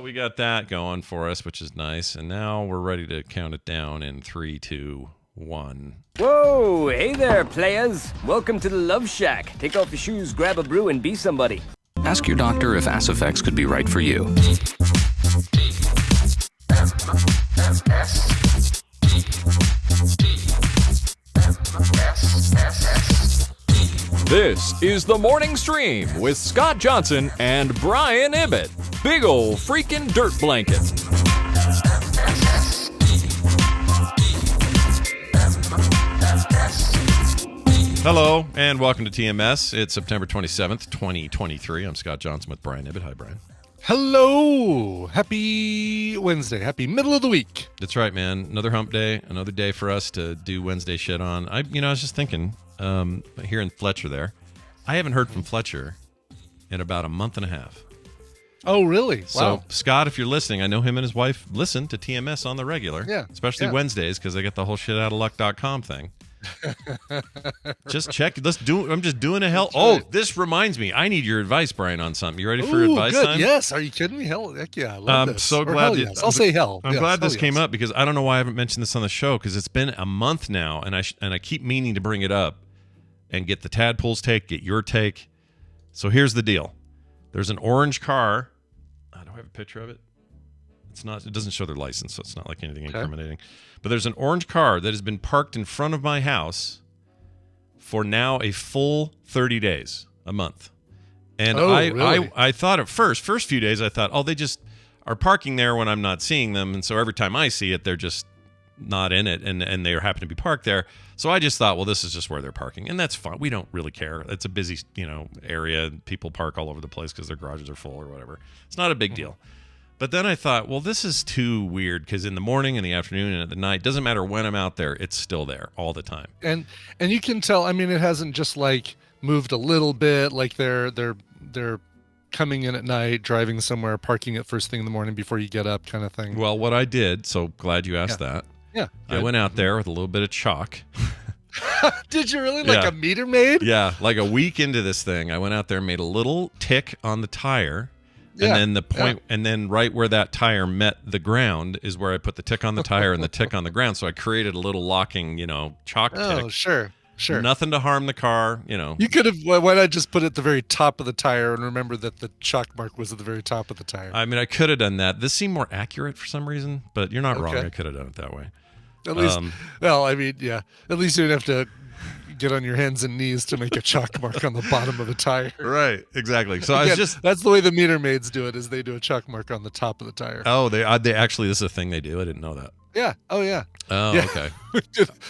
we got that going for us, which is nice. And now we're ready to count it down in 3, 2, 1. Whoa, hey there, players. Welcome to the Love Shack. Take off your shoes, grab a brew, and be somebody. Ask your doctor if Assifex could be right for you. This is the Morning Stream with Scott Johnson and Brian Ibbett. Big ol' freaking dirt blanket. Hello, and welcome to TMS. It's September 27th, 2023. I'm Scott Johnson with Brian Ibbett. Hi, Brian. Hello. Happy Wednesday. Happy middle of the week. That's right, man. Another hump day. Another day for us to do Wednesday shit on. I was just thinking, hearing Fletcher there. I haven't heard from Fletcher in about a month and a half. Oh, really? So, wow. Scott, if you're listening, I know him and his wife listen to TMS on the regular. Yeah. Especially Wednesdays, because they get the whole shitoutofluck.com thing. Just check. I'm just doing a hell. Oh, this reminds me. I need your advice, Brian, on something. You ready for advice good. time? Yes. Are you kidding me? Hell, heck yeah. I love I'm this. so Or glad. hell yes. I'll say hell. I'm Yes, glad this hell came yes. up because I don't know why I haven't mentioned this on the show because it's been a month now, and I keep meaning to bring it up and get the Tadpulls take, get your take. So here's the deal. There's an orange car. I don't have a picture of it. It doesn't show their license, so it's not like anything incriminating. But there's an orange car that has been parked in front of my house for now a full 30 days, a month. And really? I thought at first few days, I thought, they just are parking there when I'm not seeing them. And so every time I see it, they're just not in it and they happen to be parked there. So I just thought, well, this is just where they're parking. And that's fine. We don't really care. It's a busy, area. People park all over the place because their garages are full or whatever. It's not a big deal. But then I thought, well, this is too weird because in the morning, in the afternoon, and at the night, doesn't matter when I'm out there, it's still there all the time. And you can tell, I mean, it hasn't just like moved a little bit, like they're coming in at night, driving somewhere, parking it first thing in the morning before you get up kind of thing. Well, what I did, so glad you asked that. Yeah. I went out there with a little bit of chalk. Did you really? Like a meter maid? Yeah, like a week into this thing, I went out there and made a little tick on the tire. And then the point, and then right where that tire met the ground is where I put the tick on the tire and the tick on the ground. So I created a little locking, chalk tick. Oh, sure. Nothing to harm the car, You could have, why not just put it at the very top of the tire and remember that the chalk mark was at the very top of the tire? I mean, I could have done that. This seemed more accurate for some reason, but you're not wrong. I could have done it that way. At least, at least you didn't have to get on your hands and knees to make a chalk mark on the bottom of a tire. Right, exactly. So Again, I was just... That's the way the meter maids do it, is they do a chalk mark on the top of the tire. Oh, they actually, this is a thing they do. I didn't know that. Yeah. Oh, yeah. Oh, yeah. Okay.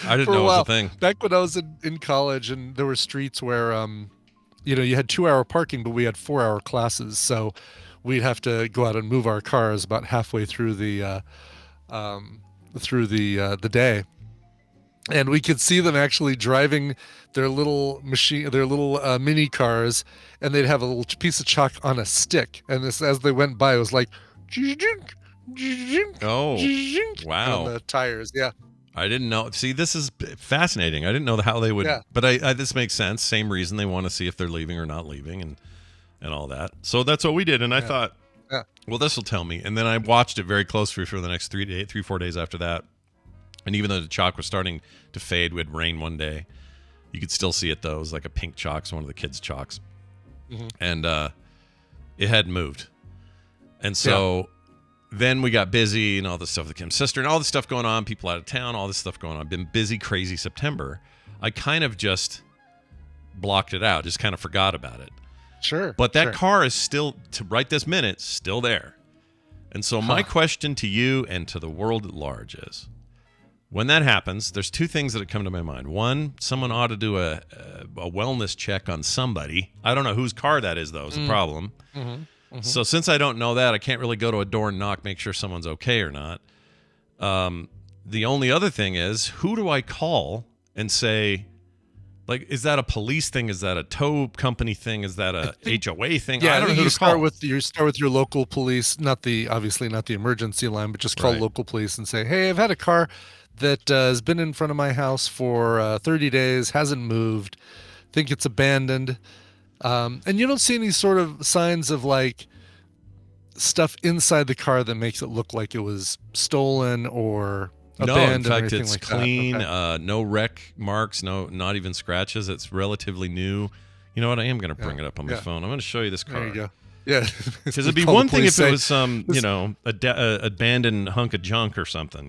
I didn't know it was a thing. Back when I was in college and there were streets where, you had 2-hour parking, but we had 4-hour classes. So we'd have to go out and move our cars about halfway through the day. And we could see them actually driving their little mini cars, and they'd have a little piece of chalk on a stick. And as they went by, it was like, oh, wow, on the tires. Yeah, I didn't know. See, this is fascinating. I didn't know how they would. Yeah. But this makes sense. Same reason they want to see if they're leaving or not leaving, and all that. So that's what we did. And I thought, well, this will tell me. And then I watched it very closely for the next 3-4 days after that. And even though the chalk was starting to fade, we had rain one day. You could still see it, though. It was like a pink chalk. It's one of the kids' chalks. Mm-hmm. And it hadn't moved. And so then we got busy and all this stuff with Kim's sister and all this stuff going on, people out of town, all this stuff going on. Been busy, crazy September. I kind of just blocked it out, just kind of forgot about it. Sure. But that car is still, to right this minute, still there. And so my question to you and to the world at large is, when that happens, there's two things that have come to my mind. One, someone ought to do a wellness check on somebody. I don't know whose car that is, though, is the problem. Mm-hmm. Mm-hmm. So since I don't know that, I can't really go to a door and knock, make sure someone's okay or not. The only other thing is, who do I call and say, like, is that a police thing? Is that a tow company thing? Is that a HOA thing? Yeah, I don't know who you to call. start with your local police, obviously not the emergency line, but just call local police and say, hey, I've had a car that has been in front of my house for 30 days, hasn't moved, think it's abandoned. And you don't see any sort of signs of like stuff inside the car that makes it look like it was stolen or No, abandoned in or fact, anything it's like clean. that? Okay. No wreck marks. No, not even scratches. It's relatively new. You know what? I am going to bring it up on my phone. I'm going to show you this car. There you go. Yeah, because it'd be one thing if it was some, abandoned hunk of junk or something,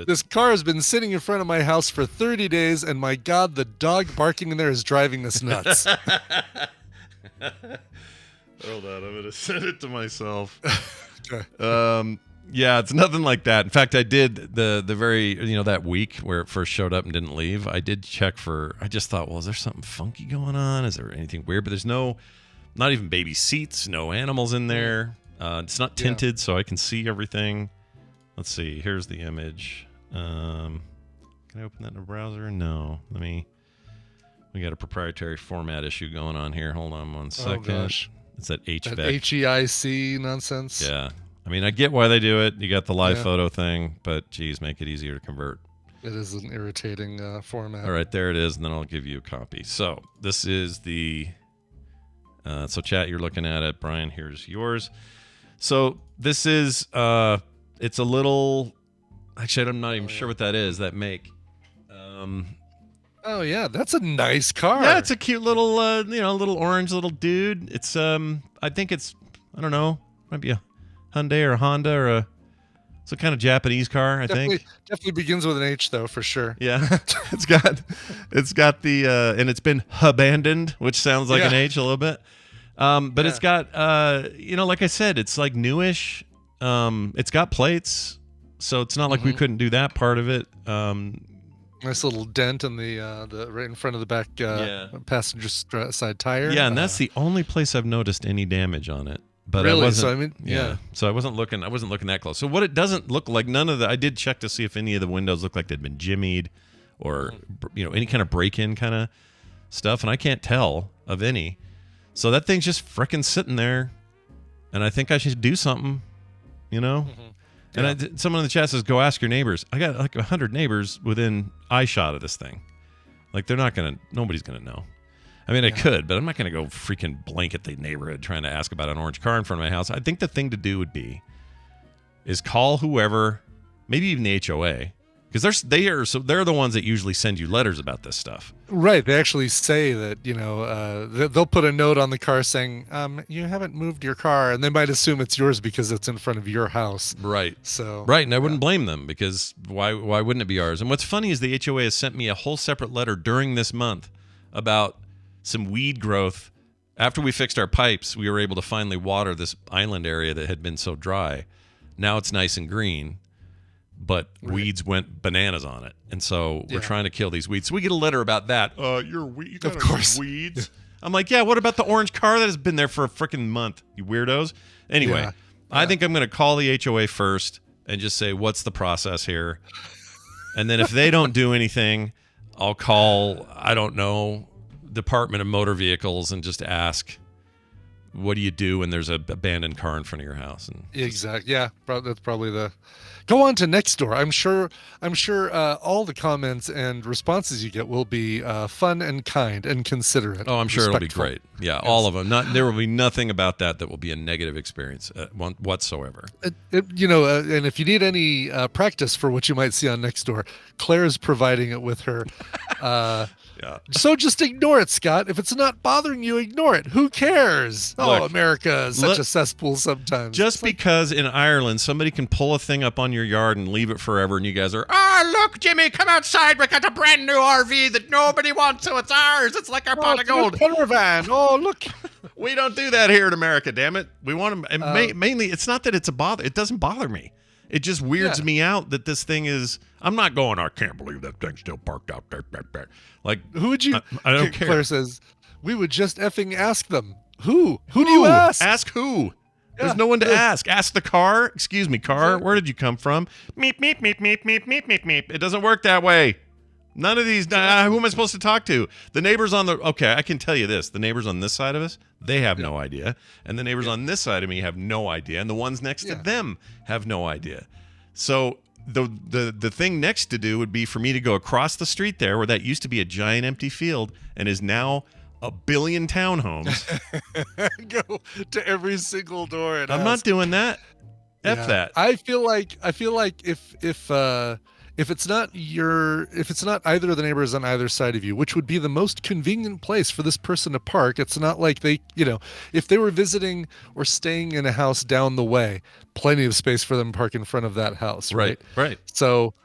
This car has been sitting in front of my house for 30 days, and my God, the dog barking in there is driving us nuts. Hold on, I'm going to send it to myself. Okay. Yeah, it's nothing like that. In fact, I did the very, that week where it first showed up and didn't leave, I did check I just thought, well, is there something funky going on? Is there anything weird? But there's not even baby seats, no animals in there. It's not tinted, so I can see everything. Let's see. Here's the image. Can I open that in a browser? No. We got a proprietary format issue going on here. Hold on one second. Oh, gosh. It's that HVAC. That HEIC nonsense. Yeah. I get why they do it. You got the live photo thing, but geez, make it easier to convert. It is an irritating format. All right, there it is, and then I'll give you a copy. So this is the... so chat, you're looking at it. Brian, here's yours. So this is, it's a little, actually, I'm not even sure what that is, that make. Oh yeah, that's a nice car. Yeah, it's a cute little, little orange little dude. It's, I think it's, I don't know, might be a Hyundai or a Honda or it's a kind of Japanese car, I think. Definitely begins with an H though, for sure. Yeah, it's got the, and it's been abandoned, which sounds like an H a little bit. But it's got, like I said, it's like newish. It's got plates, so it's not like we couldn't do that part of it. Nice little dent in the right in front of the back passenger side tire. Yeah, and that's the only place I've noticed any damage on it. But really? I wasn't, so I mean, So I wasn't looking that close. So what it doesn't look like, none of the. I did check to see if any of the windows look like they'd been jimmied, or any kind of break-in kind of stuff, and I can't tell of any. So that thing's just frickin' sitting there, and I think I should do something, And someone in the chat says, "Go ask your neighbors." I got like 100 neighbors within eye shot of this thing. Like nobody's gonna know. I mean, I could, but I'm not gonna go freaking blanket the neighborhood trying to ask about an orange car in front of my house. I think the thing to do would be is call whoever, maybe even the HOA. Because they're the ones that usually send you letters about this stuff. Right. They actually say that, they'll put a note on the car saying, you haven't moved your car. And they might assume it's yours because it's in front of your house. Right. So. Right. And I wouldn't blame them, because why wouldn't it be ours? And what's funny is the HOA has sent me a whole separate letter during this month about some weed growth. After we fixed our pipes, we were able to finally water this island area that had been so dry. Now it's nice and green. But weeds went bananas on it, and so we're trying to kill these weeds. So we get a letter about that. You got of course weeds. I'm like, yeah. What about the orange car that has been there for a freaking month? You weirdos. Anyway, I think I'm going to call the HOA first and just say, what's the process here? And then if they don't do anything, I'll call, I don't know, Department of Motor Vehicles and just ask, what do you do when there's an abandoned car in front of your house? And exactly. Yeah, that's probably the. Go on to Nextdoor. I'm sure all the comments and responses you get will be fun and kind and considerate. Oh, I'm sure it'll be great. Yeah, yes. All of them. There will be nothing about that will be a negative experience whatsoever. And if you need any practice for what you might see on Nextdoor, Claire's providing it with her. So just ignore it, Scott. If it's not bothering you, ignore it. Who cares? Look, America is such a cesspool sometimes. Just because in Ireland somebody can pull a thing up on your yard and leave it forever, and you guys are, look, Jimmy, come outside. We got a brand new RV that nobody wants, so it's ours. It's like our pot of gold. Caravan. Oh, look. We don't do that here in America, damn it. We want to, mainly, it's not that it's a bother. It doesn't bother me. It just weirds me out that this thing is. I'm not going, I can't believe that thing's still parked out there. Like, who would you? I don't care. Claire says, we would just effing ask them. Who do you ask? Ask who? There's no one to ask. Ask the car. Excuse me, car. Where did you come from? Meep, meep, meep, meep, meep, meep, meep, meep. It doesn't work that way. None of these. Who am I supposed to talk to? The neighbors on the. Okay, I can tell you this. The neighbors on this side of us, they have no idea. And the neighbors on this side of me have no idea. And the ones next to them have no idea. So the thing next to do would be for me to go across the street there, where that used to be a giant empty field and is now 1 billion townhomes. Go to every single door and I'm not doing that. F that. I feel like if it's not either of the neighbors on either side of you, which would be the most convenient place for this person to park, it's not like they, if they were visiting or staying in a house down the way, plenty of space for them to park in front of that house, right? Right. So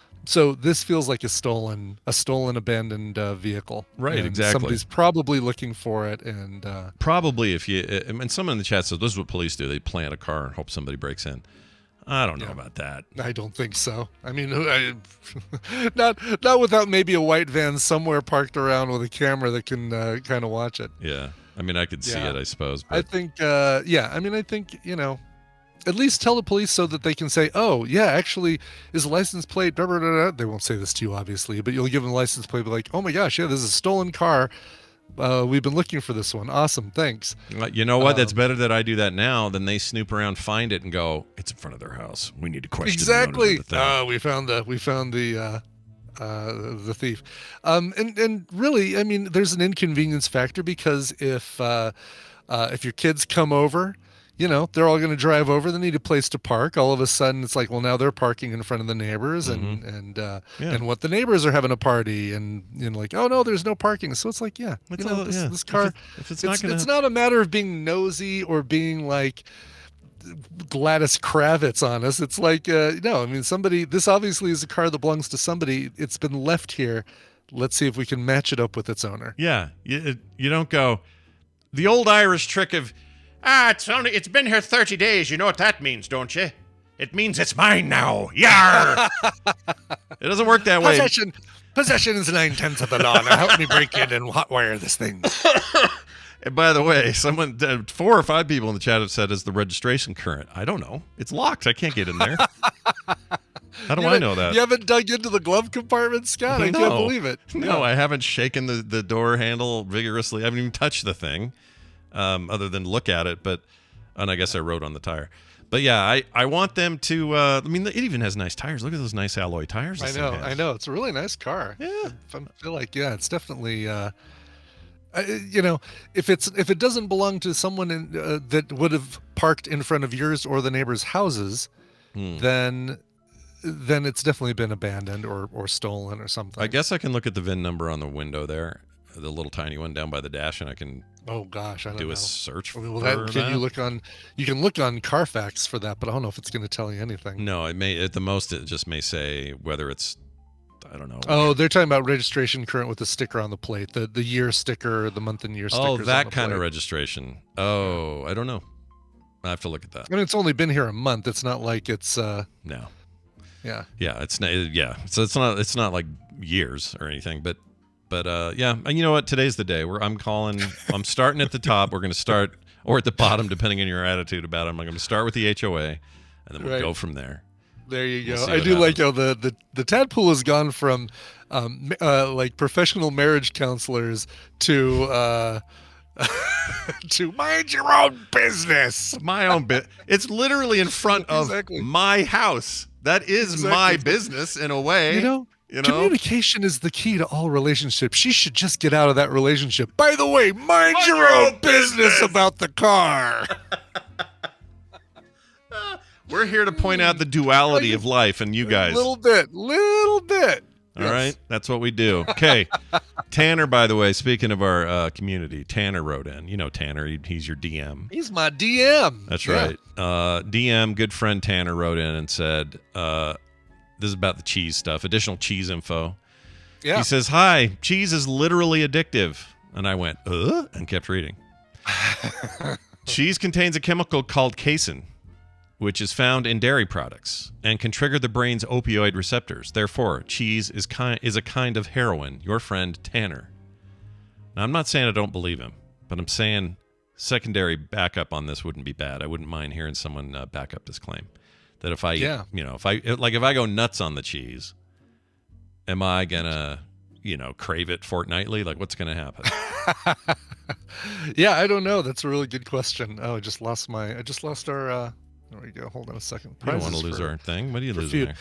this feels like a stolen abandoned vehicle. Right, and exactly. Somebody's probably looking for it, and probably and someone in the chat says this is what police do. They plant a car and hope somebody breaks in. I don't know about that. I don't think so. I mean, not without maybe a white van somewhere parked around with a camera that can kind of watch it. Yeah. I mean, I could see it, I suppose. But... I think, I think, at least tell the police so that they can say, oh, yeah, actually, is a license plate, blah, blah, blah, blah. They won't say this to you, obviously, but you'll give them a license plate, be like, oh my gosh, yeah, this is a stolen car. We've been looking for this one. Awesome, thanks. You know what? That's better that I do that now than they snoop around, find it, and go, it's in front of their house. We need to question exactly. the owner of we found the thief. And really, I mean, there's an inconvenience factor because if your kids come over, they're all going to drive over. They need a place to park. All of a sudden, it's like, well, now they're parking in front of the neighbors, and what the neighbors are having a party, and like, oh no, there's no parking. So it's like, this car. It's not a matter of being nosy or being like Gladys Kravitz on us. It's like, no, I mean, this obviously is a car that belongs to somebody. It's been left here. Let's see if we can match it up with its owner. Yeah, you don't go the old Irish trick of. It's been here 30 days. You know what that means, don't you? It means it's mine now. Yar! It doesn't work that way. Possession is 9/10 of the law. Now help me break in and hotwire this thing. And by the way, 4 or 5 people in the chat have said, is the registration current? I don't know. It's locked. I can't get in there. How do I know that? You haven't dug into the glove compartment, Scott? I can't believe it. No, I haven't shaken the door handle vigorously. I haven't even touched the thing. Other than look at it, and I guess I wrote on the tire. But yeah, I want them to, it even has nice tires. Look at those nice alloy tires. I know. It's a really nice car. Yeah. I feel like, it's definitely, if it doesn't belong to someone that would have parked in front of yours or the neighbor's houses, then it's definitely been abandoned or stolen or something. I guess I can look at the VIN number on the window there, the little tiny one down by the dash, and I can do a search for that. You can look on Carfax for that, but I don't know if it's going to tell you anything. No, at the most it just may say whether it's, I don't know. Oh, they're talking about registration current with the sticker on the plate, the year sticker, the month and year stickers. Oh, that kind of registration. Oh, I don't know. I have to look at that. I mean, it's only been here a month. It's not like it's no. Yeah. Yeah, it's not. Yeah, so it's not like years or anything, but yeah, and you know what? Today's the day where I'm starting at the top. We're going to start, or at the bottom, depending on your attitude about it. I'm going to start with the HOA, and then we'll go from there. There you go. I do like how the Tadpool has gone from like professional marriage counselors to to mind your own business. My own bit. It's literally in front of my house. That is my business in a way. You know, communication is the key to all relationships. She should just get out of that relationship. By the way, mind your own business about the car. We're here to point out the duality of life and you guys. Little bit. All right, that's what we do. Okay, Tanner, by the way, speaking of our community, Tanner wrote in. You know Tanner, he's your DM. He's my DM. That's right. DM, good friend Tanner wrote in and said, this is about the cheese stuff, additional cheese info. Yeah. He says, hi, cheese is literally addictive. And I went, and kept reading. Cheese contains a chemical called casein, which is found in dairy products and can trigger the brain's opioid receptors. Therefore, cheese is a kind of heroin. Your friend, Tanner. Now, I'm not saying I don't believe him, but I'm saying secondary backup on this wouldn't be bad. I wouldn't mind hearing someone back up this claim. That if I go nuts on the cheese, am I gonna, crave it fortnightly? Like, what's gonna happen? Yeah, I don't know. That's a really good question. Oh, I just lost our. There we go. Hold on a second. You don't want to lose our thing. What are you losing there?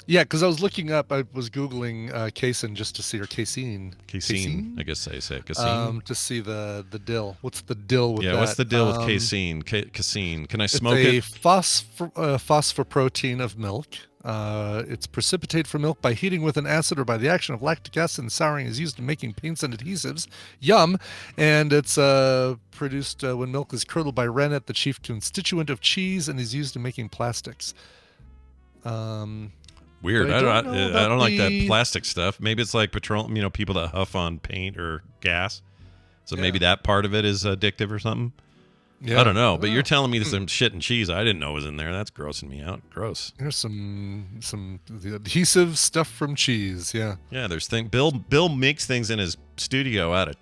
Yeah, because I was looking up, I was Googling casein just to see, or casein. Casein, I guess I say casein. To see the dill. What's the dill with that? Yeah, what's the deal with casein? Casein. Can I smoke it? It's a phosphoprotein of milk. It's precipitated from milk by heating with an acid or by the action of lactic acid, and souring is used in making paints and adhesives. Yum! And it's produced when milk is curdled by rennet, the chief constituent of cheese, and is used in making plastics. Weird. I don't like that plastic stuff. Maybe it's like petroleum, people that huff on paint or gas. So maybe that part of it is addictive or something. Yeah. I don't know. But you're telling me some shit and cheese I didn't know was in there. That's grossing me out. Gross. There's some the adhesive stuff from cheese. Yeah. Yeah. There's Bill makes things in his studio out of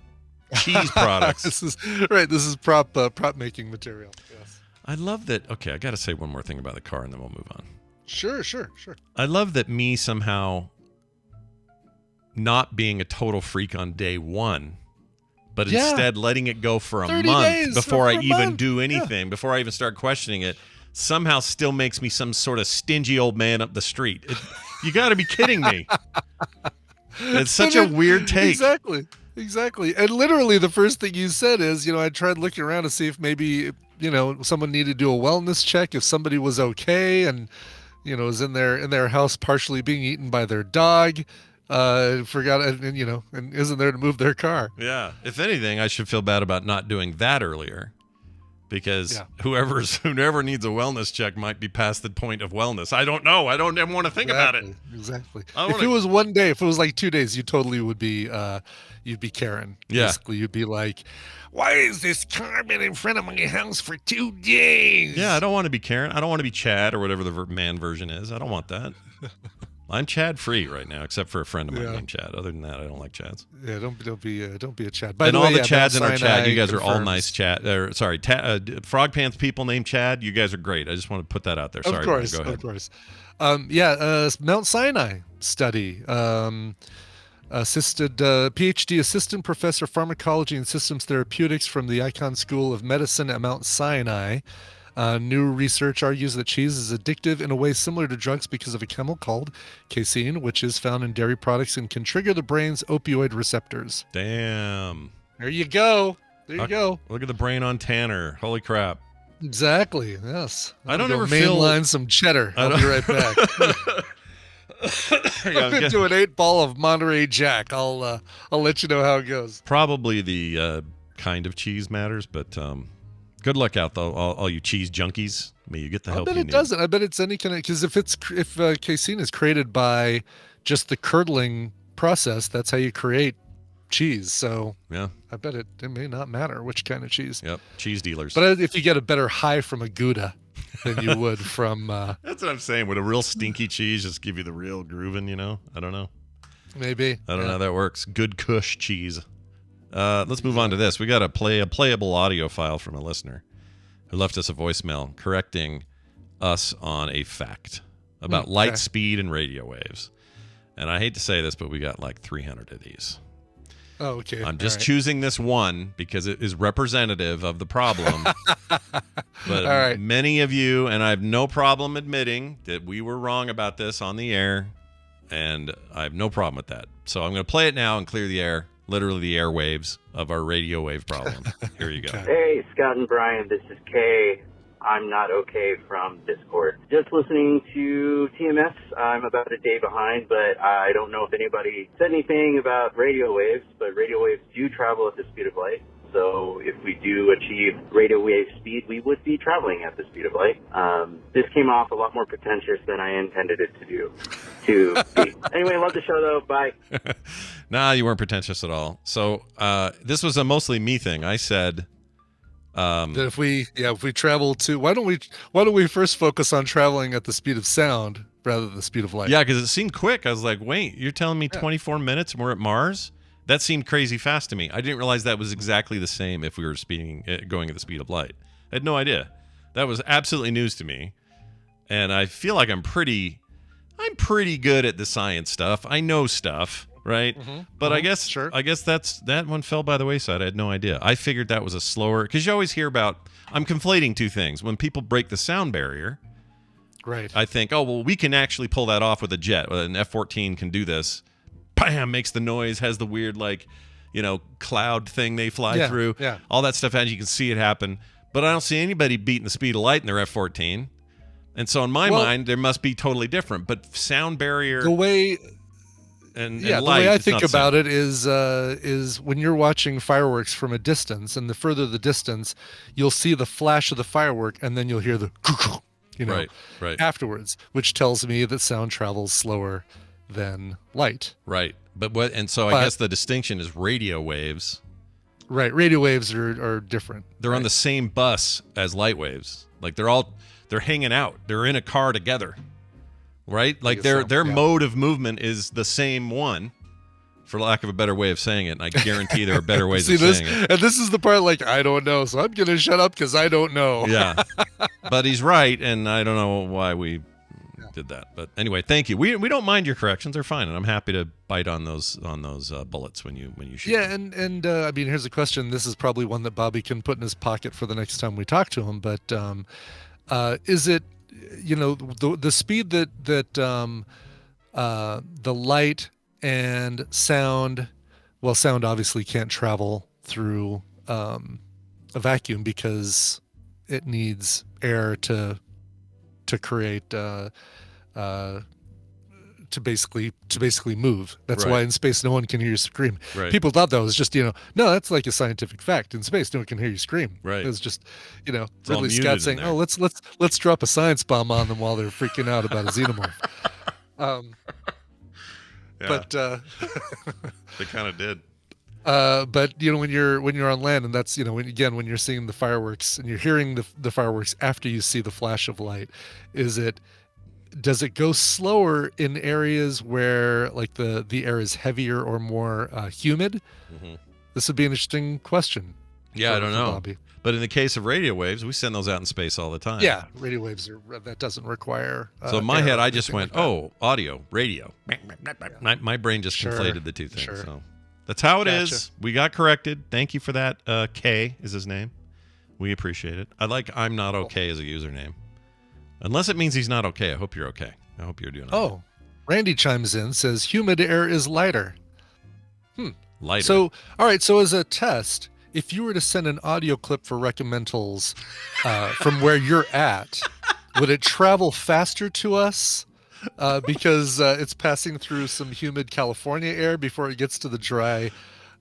cheese products. This is prop making material. Yes. I love that. Okay, I got to say one more thing about the car, and then we'll move on. Sure. I love that me somehow not being a total freak on day one, but instead letting it go for a month before I even do anything, before I even start questioning it, somehow still makes me some sort of stingy old man up the street. You got to be kidding me. It's such a weird take. Exactly. And literally the first thing you said is, I tried looking around to see if maybe, someone needed to do a wellness check, if somebody was okay and, was in their house partially being eaten by their dog, forgot, and isn't there to move their car. Yeah. If anything, I should feel bad about not doing that earlier, because whoever needs a wellness check might be past the point of wellness. I don't know. I don't even want to think about it. Exactly. If it was one day, if it was like 2 days, you totally would be, you'd be Karen. Yeah. Basically, you'd be like, why is this car been in front of my house for 2 days? Yeah, I don't want to be Karen. I don't want to be Chad or whatever the man version is. I don't want that. I'm Chad free right now, except for a friend of mine named Chad. Other than that, I don't like Chads. Yeah, don't be a Chad. By the way, all the Chads in our chat, you guys are all nice Chad. Frog Pants people named Chad. You guys are great. I just want to put that out there. Sorry, go ahead. Of course. Mount Sinai study. Assisted PhD assistant professor pharmacology and systems therapeutics from the Icahn School of Medicine at Mount Sinai. New research argues that cheese is addictive in a way similar to drugs because of a chemical called casein, which is found in dairy products and can trigger the brain's opioid receptors. Damn. There you go. Look at the brain on Tanner. Holy crap. Exactly. Yes. I don't ever mainline some cheddar. I'll be right back. I'm into an 8-ball of Monterey Jack. I'll let you know how it goes. Probably the kind of cheese matters, but good luck out though, all you cheese junkies. May you get the help you need. I bet it doesn't. I bet it's any kind of, because if casein is created by just the curdling process, that's how you create cheese. So yeah, I bet it may not matter which kind of cheese. Yep, cheese dealers. But if you get a better high from a Gouda than you would from that's what I'm saying. Would a real stinky cheese just give you the real grooving, I don't know. Maybe. I don't know how that works. Good Kush cheese. Let's move on to this. We got a playable audio file from a listener who left us a voicemail correcting us on a fact about light speed and radio waves. And I hate to say this, but we got like 300 of these. Oh, okay. I'm just choosing this one because it is representative of the problem. But many of you, and I have no problem admitting that we were wrong about this on the air, and I have no problem with that. So I'm going to play it now and clear the air, literally the airwaves of our radio wave problem. Here you go. Hey, Scott and Brian, this is Kay. I'm not okay from Discord. Just listening to TMS. I'm about a day behind, but I don't know if anybody said anything about radio waves, but radio waves do travel at the speed of light. So if we do achieve radio wave speed, we would be traveling at the speed of light. This came off a lot more pretentious than I intended it to be. Anyway, love the show, though. Bye. Nah, you weren't pretentious at all. So this was a mostly me thing. I said... that if we travel to, why don't we first focus on traveling at the speed of sound rather than the speed of light? Yeah, because it seemed quick. I was like, wait, you're telling me 24 minutes and we're at Mars? That seemed crazy fast to me. I didn't realize that was exactly the same if we were going at the speed of light. I had no idea. That was absolutely news to me. And I feel like I'm pretty good at the science stuff. I know stuff. Right. But I guess that one fell by the wayside. I had no idea. I figured that was a slower, because you always hear about, I'm conflating two things. When people break the sound barrier, Right. I think, oh, well, we can actually pull that off with a jet. An F-14 can do this. Bam, makes the noise, has the weird, like, cloud thing they fly through. Yeah. All that stuff, and you can see it happen. But I don't see anybody beating the speed of light in their F-14. And so in my mind, there must be totally different. But sound barrier... The way... And the light, way I think about it is when you're watching fireworks from a distance, and the further the distance, you'll see the flash of the firework, and then you'll hear the right. afterwards, which tells me that sound travels slower than light. Right. But I guess the distinction is radio waves. Right. Radio waves are different. They're on the same bus as light waves. Like they're hanging out. They're in a car together. Right? Like their mode of movement is the same one, for lack of a better way of saying it. And I guarantee there are better ways of saying it. And this is the part, like, I don't know, so I'm going to shut up because I don't know. Yeah. But he's right, and I don't know why we did that. But anyway, thank you. We don't mind your corrections. They're fine, and I'm happy to bite on those bullets when you shoot. Yeah, and I mean, here's a question. This is probably one that Bobby can put in his pocket for the next time we talk to him. But is it, the speed that the light and sound, well, sound obviously can't travel through a vacuum because it needs air to create to basically move. That's why in space no one can hear you scream. Right. People thought that was just no, that's like a scientific fact. In space no one can hear you scream. Right. It was just It's Ridley Scott saying, "Oh, let's drop a science bomb on them while they're freaking out about a xenomorph." But they kind of did. But when you're on land, and that's when you're seeing the fireworks and you're hearing the fireworks after you see the flash of light, does it go slower in areas where like the air is heavier or more humid? Mm-hmm. This would be an interesting question. Yeah, I don't know. Bobby. But in the case of radio waves, we send those out in space all the time. Yeah, radio waves that doesn't require. So in my head, I just went, audio, radio. My brain just conflated the two things. Sure. So that's how it is. We got corrected. Thank you for that. K is his name. We appreciate it. I like I'm not okay as a username. Unless it means he's not okay. I hope you're okay. I hope you're doing okay. Oh, Randy chimes in, says humid air is lighter. Lighter. So, all right. So as a test, if you were to send an audio clip for Recomentals from where you're at, would it travel faster to us because it's passing through some humid California air before it gets to the dry?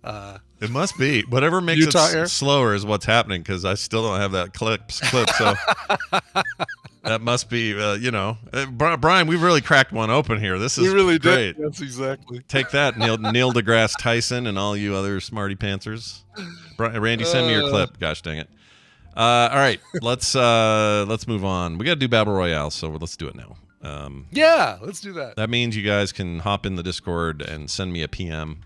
It must be. Whatever makes Utah it air? slower is what's happening, because I still don't have that clip. So that must be, Brian, we've really cracked one open here. This is we really great. did. That's exactly. Take that, Neil deGrasse Tyson and all you other smarty pantsers. Randy, send me your clip. Gosh dang it. All right, let's move on. We got to do Battle Royale, so let's do it now. Yeah, let's do that. That means you guys can hop in the Discord and send me a PM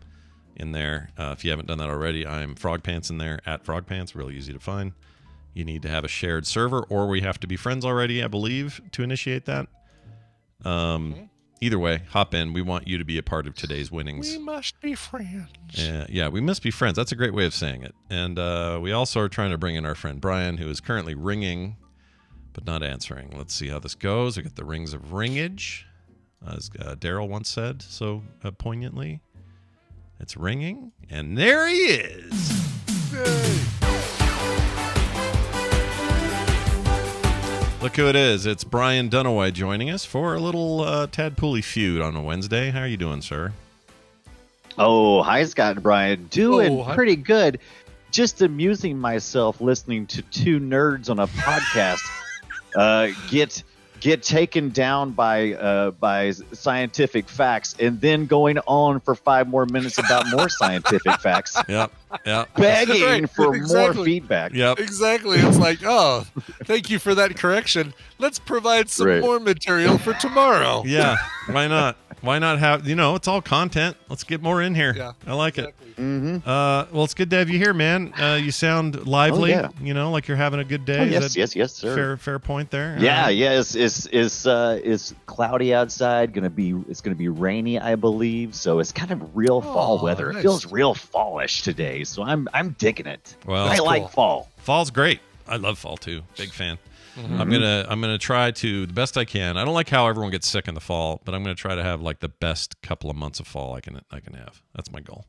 in there. If you haven't done that already, I'm Frogpants in there, at Frogpants, really easy to find. You need to have a shared server, or we have to be friends already, I believe, to initiate that. Either way, hop in. We want you to be a part of today's winnings. We must be friends. Yeah, we must be friends. That's a great way of saying it. And we also are trying to bring in our friend Brian, who is currently ringing, but not answering. Let's see how this goes. We got the rings of ringage, as Daryl once said so poignantly. It's ringing, and there he is. Yay. Look who it is. It's Brian Dunaway joining us for a little Tadpully feud on a Wednesday. How are you doing, sir? Oh, hi, Scott and Brian. Doing pretty good. Just amusing myself listening to two nerds on a podcast get taken down by scientific facts, and then going on for 5 more minutes about more scientific facts. Yep. Begging for more feedback. Yep. Exactly. It's like, oh, thank you for that correction. Let's provide some more material for tomorrow. Yeah. Why not? Why not have, it's all content. Let's get more in here. Yeah, I like it. Mm-hmm. Well, it's good to have you here, man. You sound lively, like you're having a good day. Yes, sir. Fair point there. Yeah. It's cloudy outside. It's gonna be rainy, I believe. So it's kind of real fall weather. Nice. It feels real fallish today. So I'm digging it. Well, I like fall. Fall's great. I love fall too. Big fan. I'm gonna try to the best I can. I don't like how everyone gets sick in the fall, but I'm gonna try to have like the best couple of months of fall I can have. That's my goal.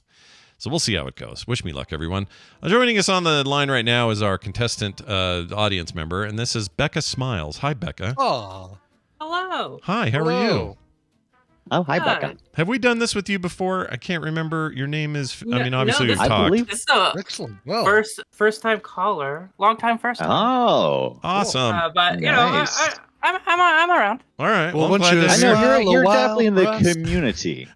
So we'll see how it goes. Wish me luck, everyone. Joining us on the line right now is our contestant audience member, and this is Becca Smiles. Hi, Becca. Oh, hello. Hi, how are you? Oh, hi, Becca. Have we done this with you before? I can't remember. Your name is, obviously we've I talked. believe This is a excellent. Well, first time caller, long time first time. Oh, Awesome. But Nice. I'm around. All right. Well, I'm once glad you- to I hear know Smile you're a while definitely in for the us. community.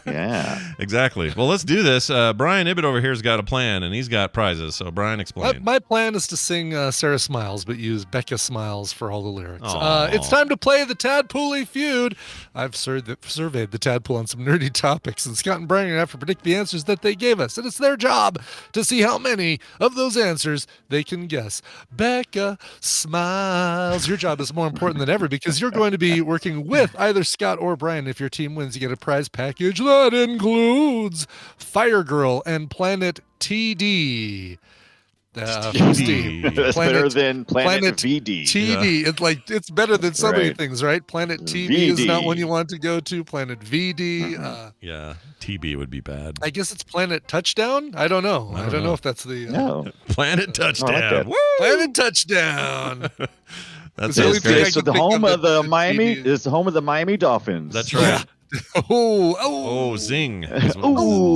Yeah. Exactly. Well, let's do this. Brian Ibbett over here has got a plan, and he's got prizes. So, Brian, explain. my plan is to sing Sarah Smiles, but use Becca Smiles for all the lyrics. Aw. It's time to play the Tadpully feud. I've surveyed the Tadpool on some nerdy topics, and Scott and Brian are going to have to predict the answers that they gave us. And it's their job to see how many of those answers they can guess. Becca Smiles. Your job is more important than ever because you're going to be working with either Scott or Brian. If your team wins, you get a prize package that includes Fire Girl and Planet TD. From Steam. That's better than Planet VD. TD. It's better than so many Right. things, right? Planet TV is not one you want to go to. Planet VD. Yeah, TB would be bad. I guess it's Planet Touchdown. I don't know. I don't know if that's the No. Planet Touchdown. that. Woo! Planet Touchdown. That's the only it. thing I It's can the think home of of the that Miami. TD. It's the home of the Miami Dolphins. That's right. Oh, Zing. Ooh.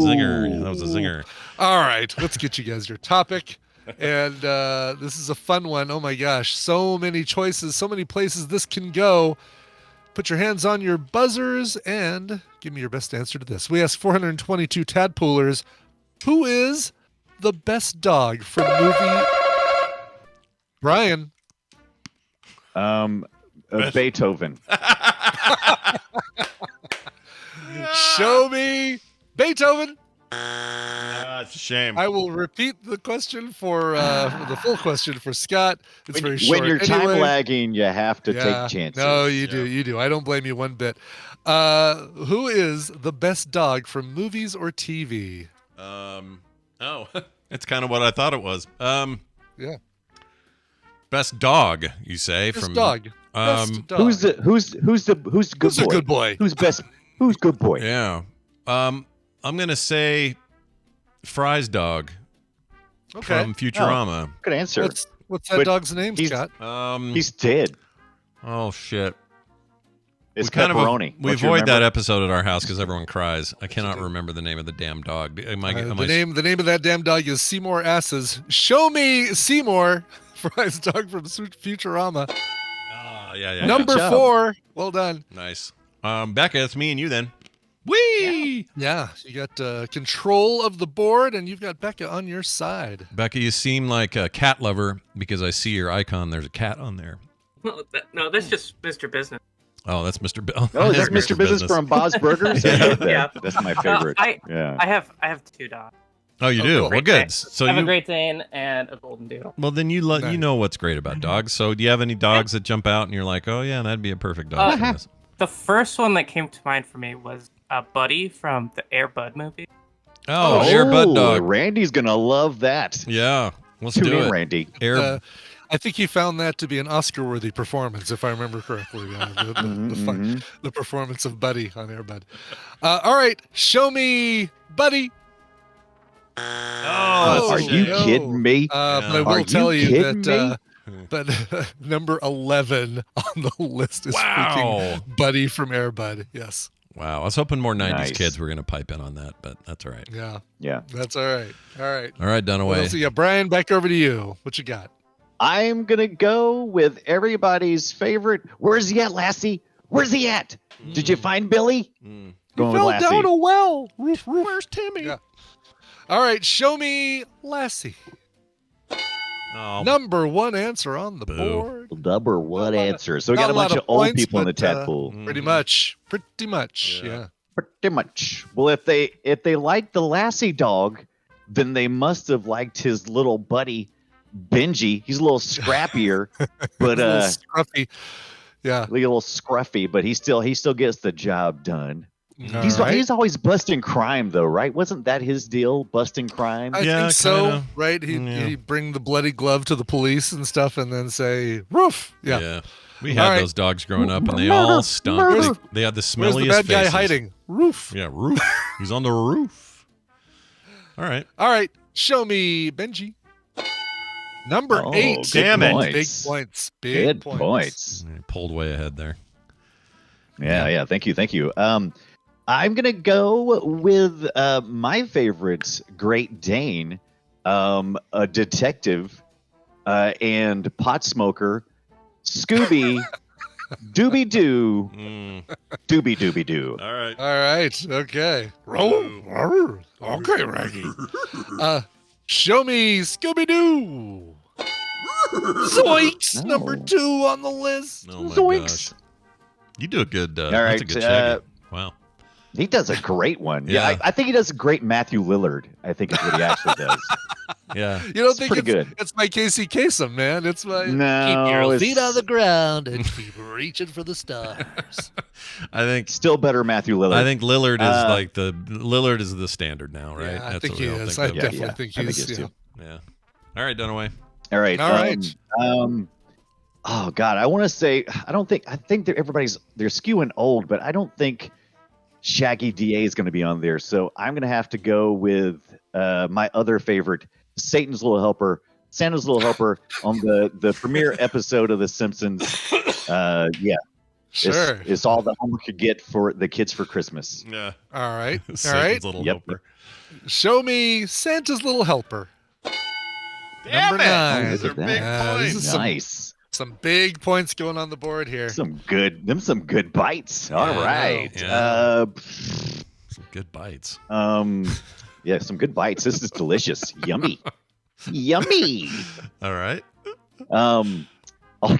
Zinger. That was a zinger. All right, let's get you guys your topic. And this is a fun one. Oh my gosh, so many choices, so many places this can go. Put your hands on your buzzers and give me your best answer to this. We asked 422 Tadpoolers, who is the best dog from movie? Brian. Beethoven. Show me Beethoven. It's a shame. I will repeat the question for the full question for Scott. It's very short. When you're time Anyway. lagging, you have to Yeah. take chances. No, you do. I don't blame you one bit. Who is the best dog from movies or TV? It's kind of what I thought it was. Yeah. Best dog, you say? Best from dog. Best dog. Who's the good Who's boy? a good boy? Who's best? Who's good boy? Yeah. I'm gonna say Fry's dog Okay. from Futurama. Good answer. What's that But dog's name, he's- Scott? He's dead. Oh shit. It's we kind pepperoni. of we Don't you avoid that remember? episode at our house because everyone cries. I cannot remember the name of the damn dog. The name of that damn dog is Seymour Asses. Show me Seymour, Fry's dog from Futurama. Yeah. Number Good job. 4. Well done. Nice. Becca, it's me and you then. Whee! Yeah, you got control of the board, and you've got Becca on your side. Becca, you seem like a cat lover because I see your icon. There's a cat on there. No, that's just Mr. Business. Oh, that's Mr. Bill. Oh, is that Mr. Business from Bob's Burgers? I hate that. Yeah. That's my favorite. I have 2 dogs. Oh, you do? cool. Well, good. So I have you a Great Dane and a Golden Doodle. well, then you Nice. you know what's great about dogs. So do you have any dogs that jump out and you're like, oh yeah, that'd be a perfect dog for this? The first one that came to mind for me was Buddy from the Air Bud movie. Oh, Air Bud dog. Randy's gonna love that. Yeah, let's Tune do in, it. Randy. Air. I think he found that to be an Oscar-worthy performance, if I remember correctly. The performance of Buddy on Air Bud. All right, show me Buddy. Are you no. kidding me? But I Are will you tell you kidding that number 11 on the list is freaking Buddy from Air Bud. Yes. Wow, I was hoping more 90s Nice. kids were going to pipe in on that, but that's all right. Yeah. Yeah. That's all right. All right. All right, Dunaway. So yeah, Brian, back over to you. What you got? I'm gonna go with everybody's favorite. Where's he at, Lassie? Where's he at? Did you find Billy? Going with Fell Lassie. down a well. Where's Timmy? Yeah. All right, show me Lassie. Oh, Number 1 answer on the Boo. board. Number one answer. So we not got a a lot bunch of of old points, people in the but, tadpole. Pretty much. Pretty much. Yeah. Pretty much. Well, if they liked the Lassie dog, then they must have liked his little buddy Benji. He's a little scrappier, but A little scruffy. Yeah. a little scruffy, but he still gets the job done. He's always busting crime, though, right? Wasn't that his deal, busting crime? I think so, right? He'd bring the bloody glove to the police and stuff and then say, roof. Yeah. We had those dogs growing up, and they all stunk. They had the smelliest Where's the bad guy faces. hiding? Roof. Yeah, roof. He's on the roof. All right. Show me Benji. Number 8. Damn it. Big points. Good points. Pulled way ahead there. Yeah. Thank you. I'm gonna go with my favorite Great Dane, a detective, and pot smoker, Scooby Dooby Doo, Dooby Dooby Doo. All right. Okay. Okay, Raggy. Show me Scooby Doo. Zoinks! Number 2 on the list. Oh my Zoinks! gosh. You do a good. All that's right. a good Shaggy. Wow. He does a great one. Yeah. I think he does a great Matthew Lillard. I think is what he actually does. Yeah. You don't think pretty good. It's my Casey Kasem, man. It's my No, keep your it's- feet on the ground and keep reaching for the stars. I think Still better Matthew Lillard. I think Lillard is Lillard is the standard now, right? Yeah, I That's think what he we all is. think I of. definitely Yeah, think I think he's. he is too. Yeah. All right, Dunaway. All right. All right. Oh God, I want to say I think that they're skewing old, but I don't think Shaggy DA is going to be on there. So I'm going to have to go with my other favorite, Santa's Little Helper on the premiere episode of The Simpsons. Sure. It's all the homework you get for the kids for Christmas. Yeah. All right. All Satan's right. Little Yep. helper. Show me Santa's Little Helper. Damn Number it. 9. These are big Yeah, this points. is Nice. some big points going on the board here. Some good bites. All Yeah, right. yeah. Some good bites. Yeah, some good bites. This is delicious. Yummy. Yummy. All right. All I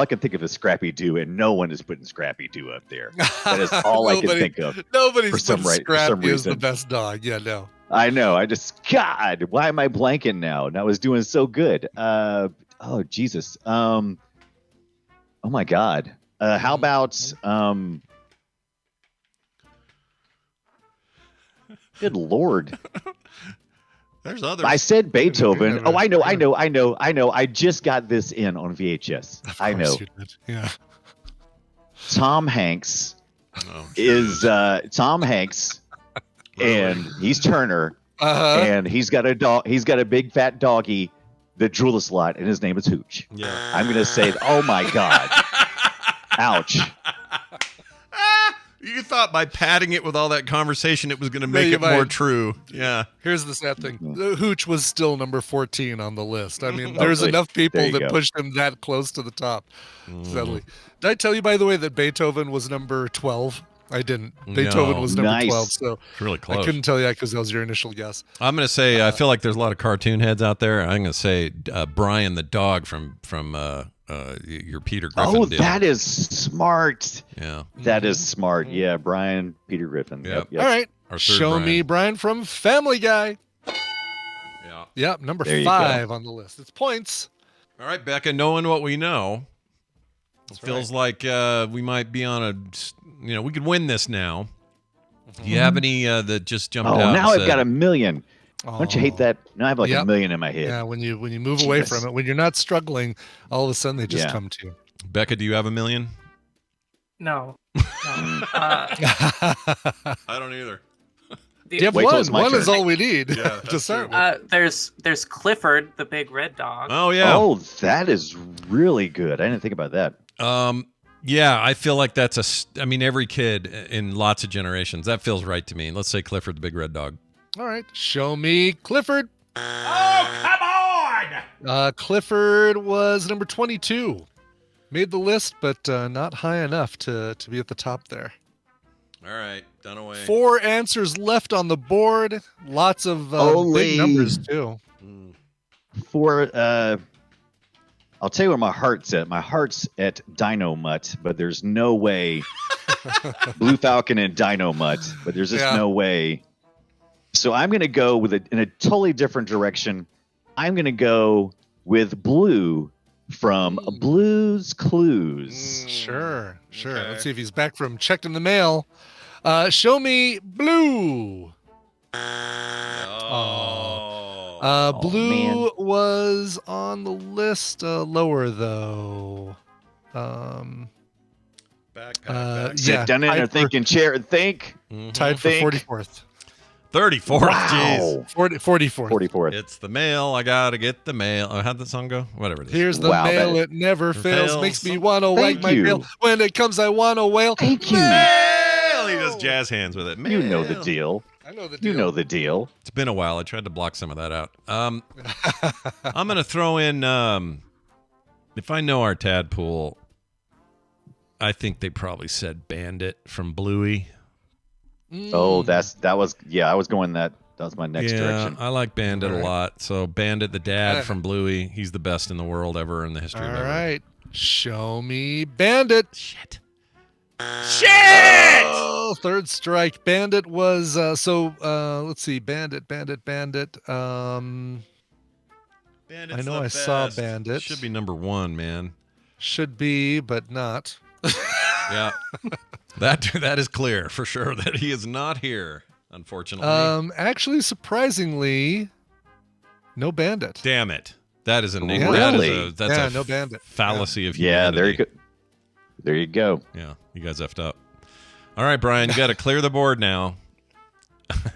can think of is Scrappy Doo, and no one is putting Scrappy Doo up there. That is all I can think of. Nobody's for some put for some Scrappy as the reason. best dog. Yeah, no. I know. God, why am I blanking now? And I was doing so good. Oh Jesus. Oh my God. How about Good Lord. There's others. I said Beethoven. Oh, I know. I just got this in on VHS. I know. You did. Yeah. Tom Hanks is Tom Hanks, and he's Turner, and he's got a dog. He's got a big fat doggy that drools a lot, and his name is Hooch. Yeah. I'm gonna say, oh my God, ouch. You thought by padding it with all that conversation, it was going to make it more true. Yeah. Here's the sad thing. The Hooch was still number 14 on the list. I mean, there's enough people that go. pushed him that close to the top. Sadly. Did I tell you, by the way, that Beethoven was number 12? I didn't. Beethoven was number 12, so it's really close. I couldn't tell you because that was your initial guess. I'm going to say, I feel like there's a lot of cartoon heads out there. I'm going to say Brian the dog from your Peter Griffin Oh, deal. that is smart. Yeah. That is smart. Yeah, Brian, Peter Griffin. Yep. All right. Our third Show Brian. me Brian from Family Guy. Yeah. Yep, number There you 5 on the list. It's points. All right, Becca, knowing what we know, it feels like we might be on we could win this now. Do you have any that just jumped out? Oh, now and I've said, got a million. Don't you hate that? Now I have like a million in my head. Yeah, when you move away Jesus. from it, when you're not struggling, all of a sudden they just come to you. Becca, do you have a million? No. I don't either. You have Wait till one. it's my One turn. is all we need Yeah, to start with. There's Clifford, the big red dog. Oh, yeah. Oh, that is really good. I didn't think about that. Yeah, I feel like that's every kid in lots of generations. That feels right to me. Let's say Clifford the big red dog. All right, show me Clifford. Oh, come on! Clifford was number 22. Made the list, but not high enough to be at the top there. All right, done away. 4 answers left on the board. Lots of big numbers, too. I'll tell you where my heart's at. My heart's at Dino Mutt, but there's no way. Blue Falcon and Dino Mutt, but there's just no way. So I'm going to go in a totally different direction. I'm going to go with Blue from Blue's Clues. Sure. Okay. Let's see if he's back from checked in the mail. Show me Blue. Blue man. was on the list, lower though. Backpack. Sit down in a thinking chair and think. Tied for 44th. 34th. Wow. Jeez. 44th. 44th. It's the mail. I gotta get the mail. Oh, how'd the song go? Whatever it is. Here's the Wow, mail. that- It never fails. fails. Makes me want to Thank wag my you. tail. When it comes, I want to wail. Thank you. Mail! He does jazz hands with it. You know the Mail. deal. I know the You know the deal. It's been a while. I tried to block some of that out. I'm gonna throw in. If I know our Tadpool, I think they probably said Bandit from Bluey. Oh, that was I was going that was my next direction. I like Bandit a lot. So Bandit, the dad from Bluey, he's the best in the world ever in the history of All ever. right. Show me Bandit. Shit. Oh, third strike. Bandit was let's see. Bandit. Bandit's I know the I saw best. Bandit. Should be number 1, man. Should be, but not. Yeah. That is clear for sure that he is not here, unfortunately. Actually, surprisingly, no Bandit. Damn it. That is a Really? that's a no Bandit. fallacy of Yeah, humanity. there you go. Yeah, you guys effed up. All right, Brian, you got to clear the board now.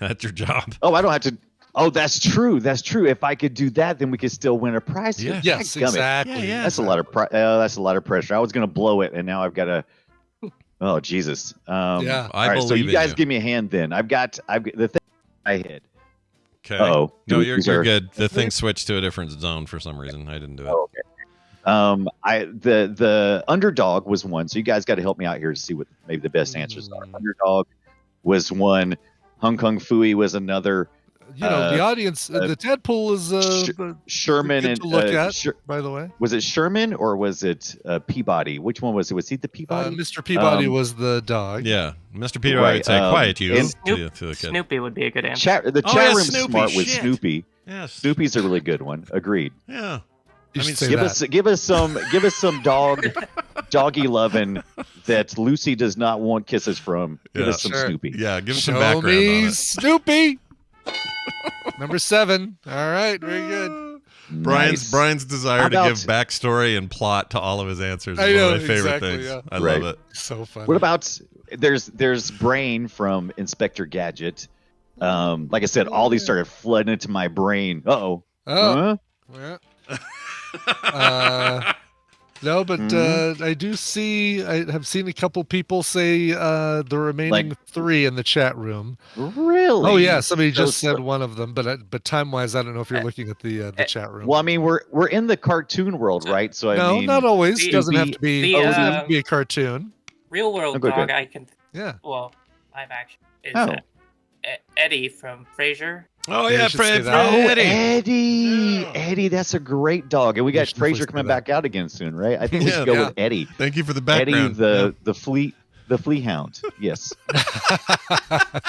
That's your job. Oh, I don't have to. Oh, that's true. That's true. If I could do that, then we could still win a prize. Yeah. Yes, Dadgummit. exactly. Yeah. That's a lot of that's a lot of pressure. I was gonna blow it, and now I've got to. Oh Jesus. Yeah. I all right, so believe you in guys you. give me a hand then. I've got the thing I hit. Okay. Uh-oh. No, you're These good. The thing switched to a different zone for some reason. I didn't do it. Oh, okay. The underdog was one, so you guys got to help me out here to see what maybe the best answers are. Underdog was one. Hong Kong Fooey was another. You know, the audience, the Tadpool is Sherman good and to look at, by the way. Was it Sherman or was it Peabody? Which one was it? Was he the Peabody? Mr. Peabody was the dog. Yeah. Mr. Peter, I would say, quiet you. and to the kid. Snoopy would be a good answer. The chat room's Snoopy, smart with shit. Snoopy. Yes. Snoopy's a really good one. Agreed. Yeah. You I should mean, say Give that. us some doggy loving that Lucy does not want kisses from. Give us some Sure. Snoopy. Yeah, give us some Show background me on it. Snoopy. Number 7. All right, very good. Nice. Brian's desire How to about- give backstory and plot to all of his answers is I know, one of my favorite exactly, things. yeah. I Right. love it. So funny. What about there's Brain from Inspector Gadget. Like I said, all these started flooding into my brain. Uh-oh. Oh. Huh? Yeah. No, but I do see. I have seen a couple people say the remaining 3 in the chat room. Really? Oh yeah, somebody So- just said one of them, but time wise, I don't know if you're looking at the chat room. Well, I mean, we're in the cartoon world, right? So I no, mean, not always. the- Doesn't have to be. the, Doesn't have uh, to be a cartoon. Real world Okay, dog, good. I can. Yeah. Well, live action is Oh. Eddie from Frasier. Oh, Yeah, yeah, you should say Fred, that. Oh, Eddie. Eddie. Yeah. Eddie, that's a great dog. And we You got should definitely Frasier say coming that. back out again soon, right? I think we Yeah. should go Yeah. with Eddie. Thank you for the Eddie, background. the flea hound. Yes.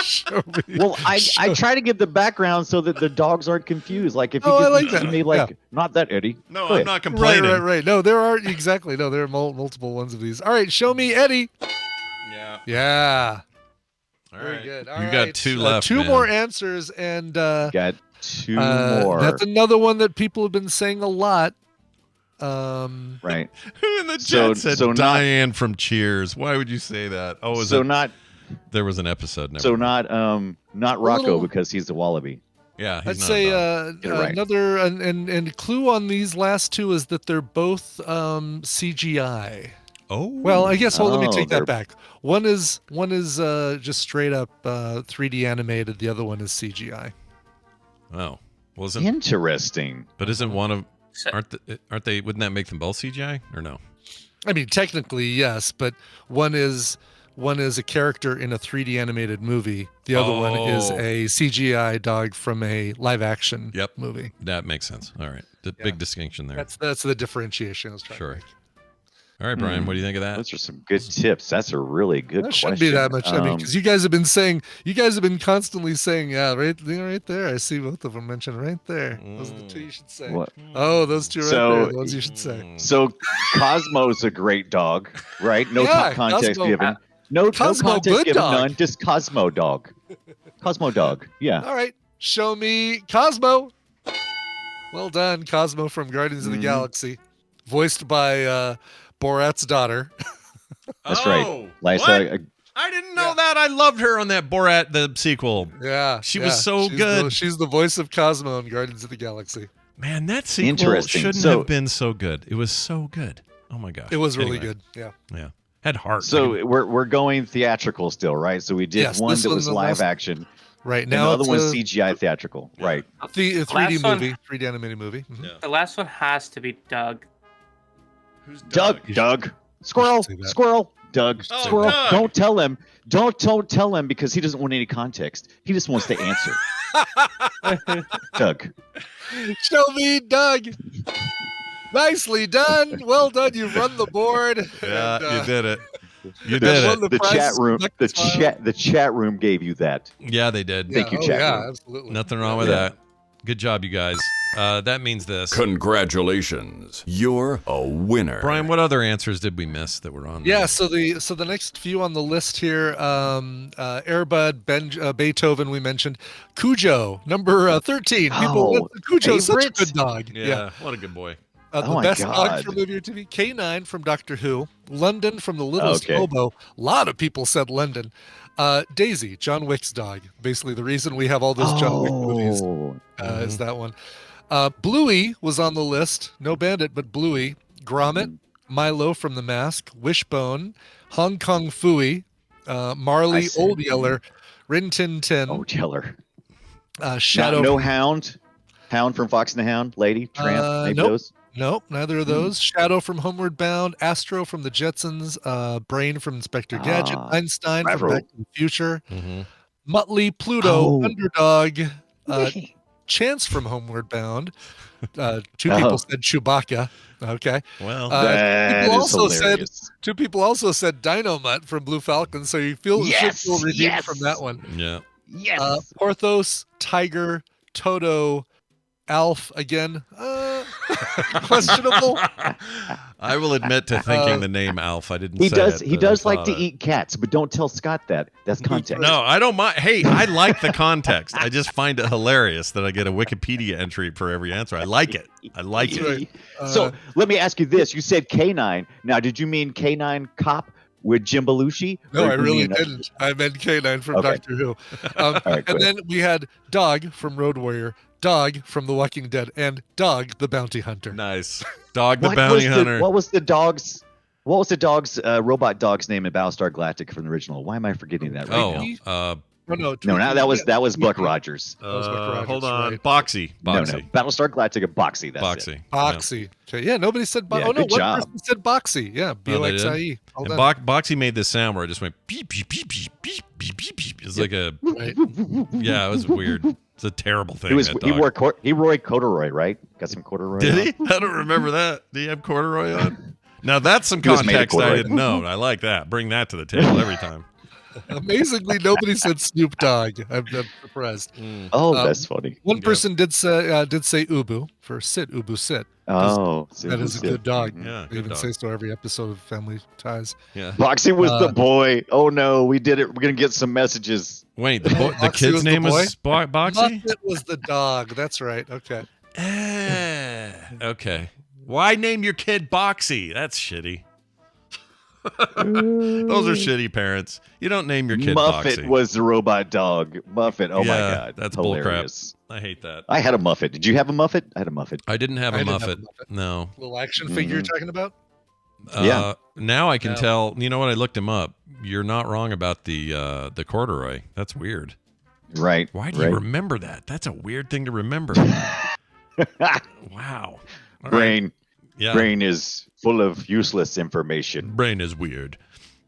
Show me. Well, I try to get the background so that the dogs aren't confused. Like if you Oh, I give like me, to that. me, like Yeah. not that Eddie. No, Go I'm ahead. not complaining. Right. No, there are exactly. No, there are multiple ones of these. All right, show me Eddie. Yeah. Yeah. All Very right. good. All You right. got 2 left. 2 man. more answers, and Got 2 more. that's another one that people have been saying a lot. Right. Who in the So- chat said so not- Diane from Cheers? Why would you say that? Oh, was So it? not There was an episode. Never so mind. not Rocco little- because he's the wallaby. Yeah, he's I'd not say a dog. Get it right. another and clue on these last 2 is that they're both CGI. Oh. Well, I guess. Well, let me Oh, take they're- that back. One is just straight up 3D animated. The other one is CGI. Oh. Wasn't. Interesting. But isn't one of? So- Aren't they? Wouldn't that make them both CGI or no? I mean, technically, yes, but one is a character in a 3D animated movie. The other one is Oh. a CGI dog from a live action Yep. movie. That makes sense. All right. The Yeah. big distinction there. That's the differentiation I was trying Sure. to make. All right, Brian. What do you think of that? Those are some good tips. That's a really good That question. shouldn't be that much. I mean, because you guys have been constantly saying, yeah, right there. I see both of them mentioned right there. Those are the 2 you should say. What? Oh, those 2 right So- there. Those you should say. So Cosmo's a great dog, right? No Yeah, context Cosmo. given. No Cosmo contest good given, dog. none. Just Cosmo dog. Cosmo dog. Yeah. All right, show me Cosmo. Well done, Cosmo from Guardians of the Galaxy, voiced by Borat's daughter. That's right. What? Lysa, I didn't know that. I loved her on that Borat, the sequel. Yeah, She was so good. She's the voice of Cosmo in Guardians of the Galaxy. Man, that sequel Interesting. shouldn't have been so good. It was so good. Oh my gosh. It was really Anyway. good. Yeah. Yeah. Had heart. So we're going theatrical still, right? So we did Yes, one this that was was the live last- action. Right And now, the other it's one's a CGI theatrical. Right. 3D Last one- movie, 3D animated movie. Mhm. Yeah. The last one has to be Doug. Who's Doug. Squirrel. say that. Squirrel. Doug. Oh, Squirrel. Doug. Don't tell him. Don't tell him because he doesn't want any context. He just wants the answer. Doug. Show me Doug. Nicely done. Well done. You've run the board. Yeah, And, you did it. You That's did one it. of the The chat prizes room. next The time. chat room gave you that. Yeah, they did. Thank you, chat Yeah, room. absolutely. Nothing wrong with that. Good job, you guys. That means this. Congratulations. You're a winner. Brian, what other answers did we miss that were on? Yeah, there? so the next few on the list here, Airbud, Beethoven, we mentioned, Cujo, number 13. Oh, Cujo's such a favorites? good dog. Yeah. What a good boy. The Oh my best dog God. from movie or TV, K9 from Doctor Who, London from The Littlest Okay. Hobo. A lot of people said London. Daisy, John Wick's dog. Basically, the reason we have all those John Wick movies Oh. is that one. Bluey was on the list. No Bandit, but Bluey. Gromit, Milo from The Mask, Wishbone, Hong Kong Phooey, Marley, see. Old Yeller, Rin Tin Tin, Oh, Jeller. Shadow. No Hound. Hound from Fox and the Hound. Lady. Tramp. Maybe nope. those. Nope, neither of those. Shadow from Homeward Bound, Astro from the Jetsons, Brain from Inspector Gadget, Einstein from Bravo. Back to the Future, Mm-hmm. Muttley, Pluto, Oh. Underdog, Chance from Homeward Bound. Two people said Chewbacca. Okay. Well, That people is also said hilarious. two people also said Dynamite from Blue Falcon. So you should Yes, feel redeemed yes. from that one. yeah. Yes. Porthos, Tiger, Toto, Alf again. Questionable. I will admit to thinking the name Alf. I didn't He say does. it, He but I does like thought to it. eat cats, but don't tell Scott that. That's context. No, I don't mind. Hey, I like the context. I just find it hilarious that I get a Wikipedia entry for every answer. I like it. I like it. Right. So let me ask you this: you said K9. Now, did you mean K9 Cop with Jim Belushi? No, Or I do you really mean- didn't. I meant K9 from Okay. Doctor Who. right, and good. then we had Dog from Road Warrior, Dog from The Walking Dead, and Dog the Bounty Hunter. Nice. Dog the What Bounty was Hunter. What was the dog's? What was the dog's robot dog's name in Battlestar Galactica from the original? Why am I forgetting that right now? Oh, Oh, no, No, now that was Buck Tweety. Rogers. was Buck Rogers, hold on. right. Boxy. No, Battlestar Galactica Boxy. That's it. Boxy. Boxy. Okay, yeah, nobody said Yeah, Oh, no, good one job. person said Boxy. Yeah, they did? B-O-X-I-E. All And done. Boxy made this sound where it just went beep, beep, beep, beep, beep, beep, beep, beep. It's like a, Right. yeah, it was weird. It's a terrible thing. He was. that He dog. wore corduroy, right? Got some corduroy. Did on? he? I don't remember that. Did he have corduroy on? Now that's some He was made of context I corduroy. didn't know. I like that. Bring that to the table every time. Amazingly, nobody said Snoop Dogg. I'm surprised. Oh, that's funny. One person did say Ubu for sit, Ubu sit. Oh, That is a good dog. Yeah, They good even dog. say so every episode of Family Ties. Yeah. Boxy was the boy. Oh no, we did it. We're gonna get some messages. Wait, the Boxy kid's was the name boy? was Boxy? Muppet was the dog. That's right. Okay. Okay. Why name your kid Boxy? That's shitty. Those are shitty parents. You don't name your kid Muffet Boxy. was the robot dog. Muffet. Oh my Yeah, god, that's hilarious. bullcrap. I hate that. I had a Muffet. Did you have a Muffet? I had a Muffet. I didn't have I a didn't have a Muffet. Muppet. No. Little action figure you're talking about? Yeah. Now I can No. tell. You know what? I looked him up. You're not wrong about the corduroy. That's weird. Right. Why do right. you remember that? That's a weird thing to remember. Wow. All right. Brain. Yeah. Brain is full of useless information. Brain is weird.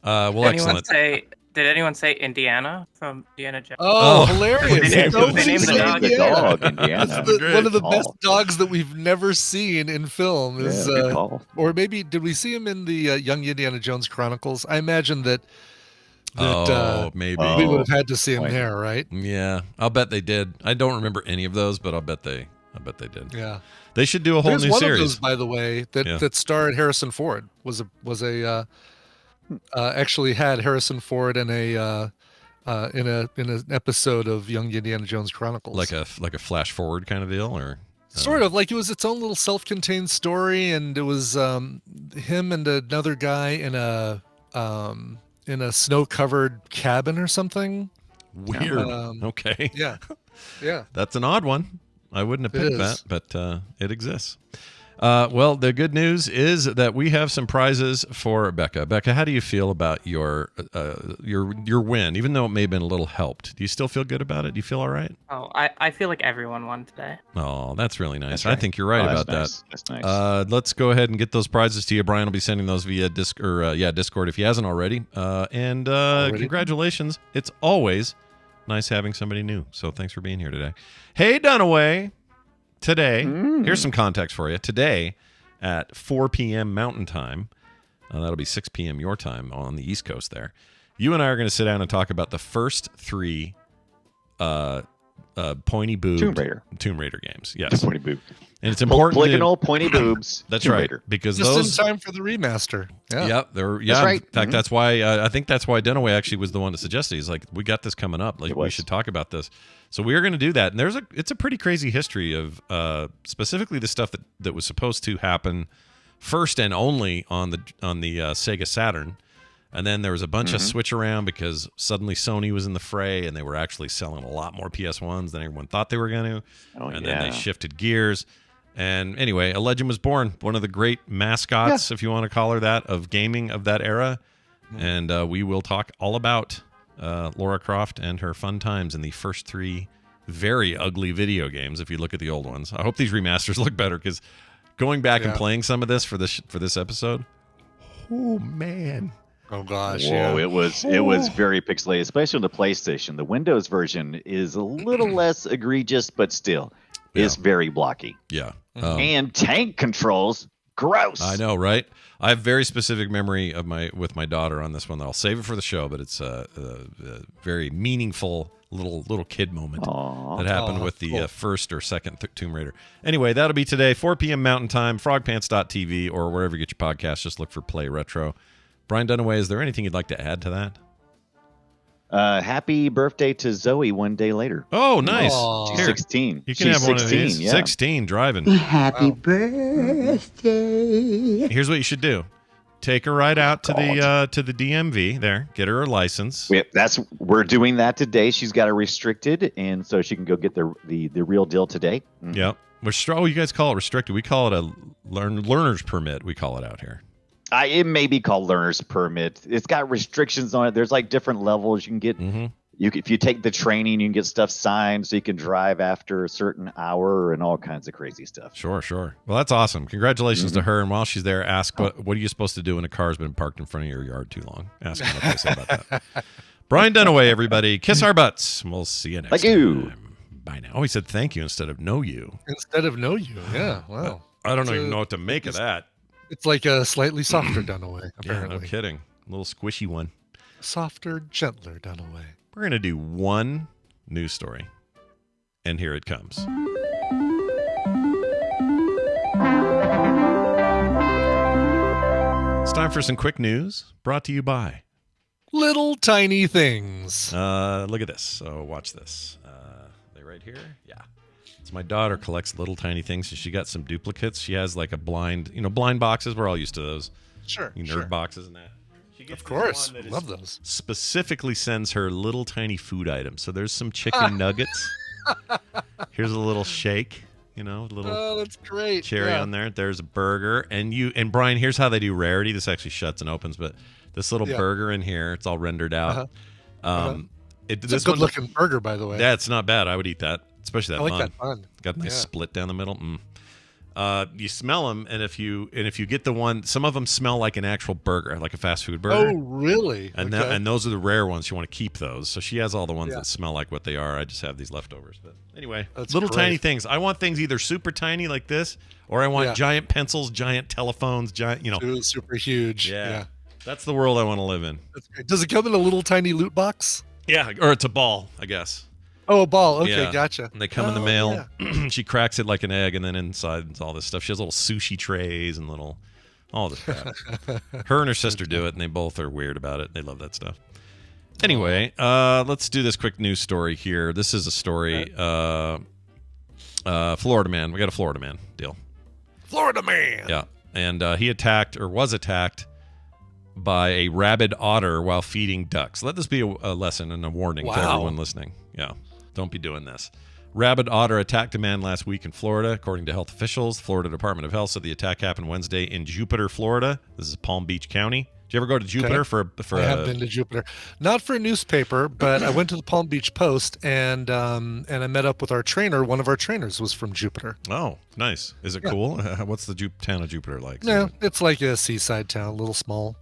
Well, Did anyone excellent. Did anyone say Indiana from Indiana Jones? Oh, Oh. hilarious. They named- Nobody they named the said dog. The Indiana. dog, Indiana. That's Great one of the call. best dogs that we've never seen in film. Yeah, Is, good call. or maybe did we see him in the Young Indiana Jones Chronicles? I imagine that Maybe. we would have had to see him Right. there, right? Yeah, I'll bet they did. I don't remember any of those, but I bet they did. Yeah. They should do a whole There's new one series. of those, by the way, that Yeah. that starred Harrison Ford. Was a actually had Harrison Ford in an episode of Young Indiana Jones Chronicles. Like a flash forward kind of deal, or sort of like it was its own little self-contained story, and it was him and another guy in a snow-covered cabin or something. Weird. Okay. Yeah. That's an odd one. I wouldn't have picked that, but it exists. Well, the good news is that we have some prizes for Becca. Becca, how do you feel about your win? Even though it may have been a little helped, do you still feel good about it? Do you feel all right? Oh, I feel like everyone won today. Oh, that's really nice. That's right. I think you're right about nice. that. That's nice. Let's go ahead and get those prizes to you. Brian will be sending those via Discord if he hasn't already. And congratulations. It's always nice having somebody new. So thanks for being here today. Hey, Dunaway. Today, here's some context for you. Today at 4 p.m. Mountain Time, that'll be 6 p.m. your time on the East Coast there, you and I are going to sit down and talk about the first 3 Pointy Boobs Tomb Raider games. Yes. Pointy Boob. And it's important. Polygonal Pointy Boobs. That's Tomb right. Raider. Because Just those in time for the remaster. Yeah. That's right. In fact, that's why I think that's why Dunaway actually was the one to suggest it. He's like, we got this coming up. Like, we should talk about this. So we are going to do that. And it's a pretty crazy history of specifically the stuff that was supposed to happen first and only on the Sega Saturn. And then there was a bunch of switch around because suddenly Sony was in the fray and they were actually selling a lot more PS1s than everyone thought they were going to. Then they shifted gears. And anyway, a legend was born, one of the great mascots, if you want to call her that, of gaming of that era. And we will talk all about Lara Croft and her fun times in the first 3 very ugly video games, if you look at the old ones. I hope these remasters look better, because going back and playing some of this for this episode, oh, man. Oh gosh, Whoa, it was very pixelated, especially on the PlayStation. The Windows version is a little less egregious, but still is very blocky. Yeah. And tank controls, gross. I know, right? I have very specific memory of with my daughter on this one that I'll save it for the show, but it's a very meaningful little kid moment that happened with the first or second Tomb Raider. Anyway, that'll be today, 4 p.m. Mountain Time, frogpants.tv, or wherever you get your podcasts. Just look for Play Retro. Brian Dunaway, is there anything you'd like to add to that? Happy birthday to Zoe one day later. Oh, nice. She's 16. You can have one of these. Yeah. 16, driving. Happy birthday. Here's what you should do. Take her right out to the DMV there. Get her a license. We're doing that today. She's got it restricted, and so she can go get the real deal today. Yep. You guys call it restricted. We call it a learner's permit. We call it out here. It may be called learner's permit. It's got restrictions on it. There's like different levels you can get. If you take the training, you can get stuff signed so you can drive after a certain hour and all kinds of crazy stuff. Sure. Well, that's awesome. Congratulations to her. And while she's there, ask what are you supposed to do when a car's been parked in front of your yard too long? Ask them what they say about that. Brian Dunaway, everybody. Kiss our butts. We'll see you next time. Bye now. Oh, he said thank you instead of know you. Instead of know you. Yeah. Wow. I don't even know what to make of that. It's like a slightly softer Dunaway, apparently. Yeah, no kidding. A little squishy one. Softer, gentler Dunaway. We're going to do one news story. And here it comes. It's time for some quick news brought to you by Little Tiny Things. Look at this. So watch this. They right here? Yeah. So my daughter collects little tiny things. So she got some duplicates. She has like a blind boxes. We're all used to those. Sure. Nerd boxes and that. Of course. Love those. Specifically sends her little tiny food items. So there's some chicken nuggets. Here's a little shake. Little that's great. Cherry on there. There's a burger. And Brian, here's how they do rarity. This actually shuts and opens, but this little burger in here, it's all rendered out. It's a good looking burger, by the way. Yeah, it's not bad. I would eat that. Especially that I like bun. that bun. Got a nice split down the middle. You smell them, and if you get the one, some of them smell like an actual burger, like a fast food burger. Oh, really? And and those are the rare ones. You want to keep those. So she has all the ones that smell like what they are. I just have these leftovers. But anyway, little tiny things. I want things either super tiny like this, or I want giant pencils, giant telephones, giant. Super huge. Yeah. That's the world I want to live in. That's great. Does it come in a little tiny loot box? Yeah, or it's a ball, I guess. Oh, a ball. Okay, gotcha. And they come in the mail. Yeah. She cracks it like an egg, and then inside is all this stuff. She has little sushi trays and little All this crap. Her and her sister do it, and they both are weird about it. They love that stuff. Anyway, let's do this quick news story here. This is a story. Florida man. We got a Florida man deal. Florida man. Yeah. And he was attacked by a rabid otter while feeding ducks. Let this be a lesson and a warning to everyone listening. Yeah. Don't be doing this. Rabid otter attacked a man last week in Florida, according to health officials. The Florida Department of Health said the attack happened Wednesday in Jupiter, Florida. This is Palm Beach County. Did you ever go to Jupiter for I have been to Jupiter, not for a newspaper, but I went to the Palm Beach Post and I met up with our trainer. One of our trainers was from Jupiter. Oh, nice. Is it cool? What's the town of Jupiter like? No, it's like a seaside town, a little small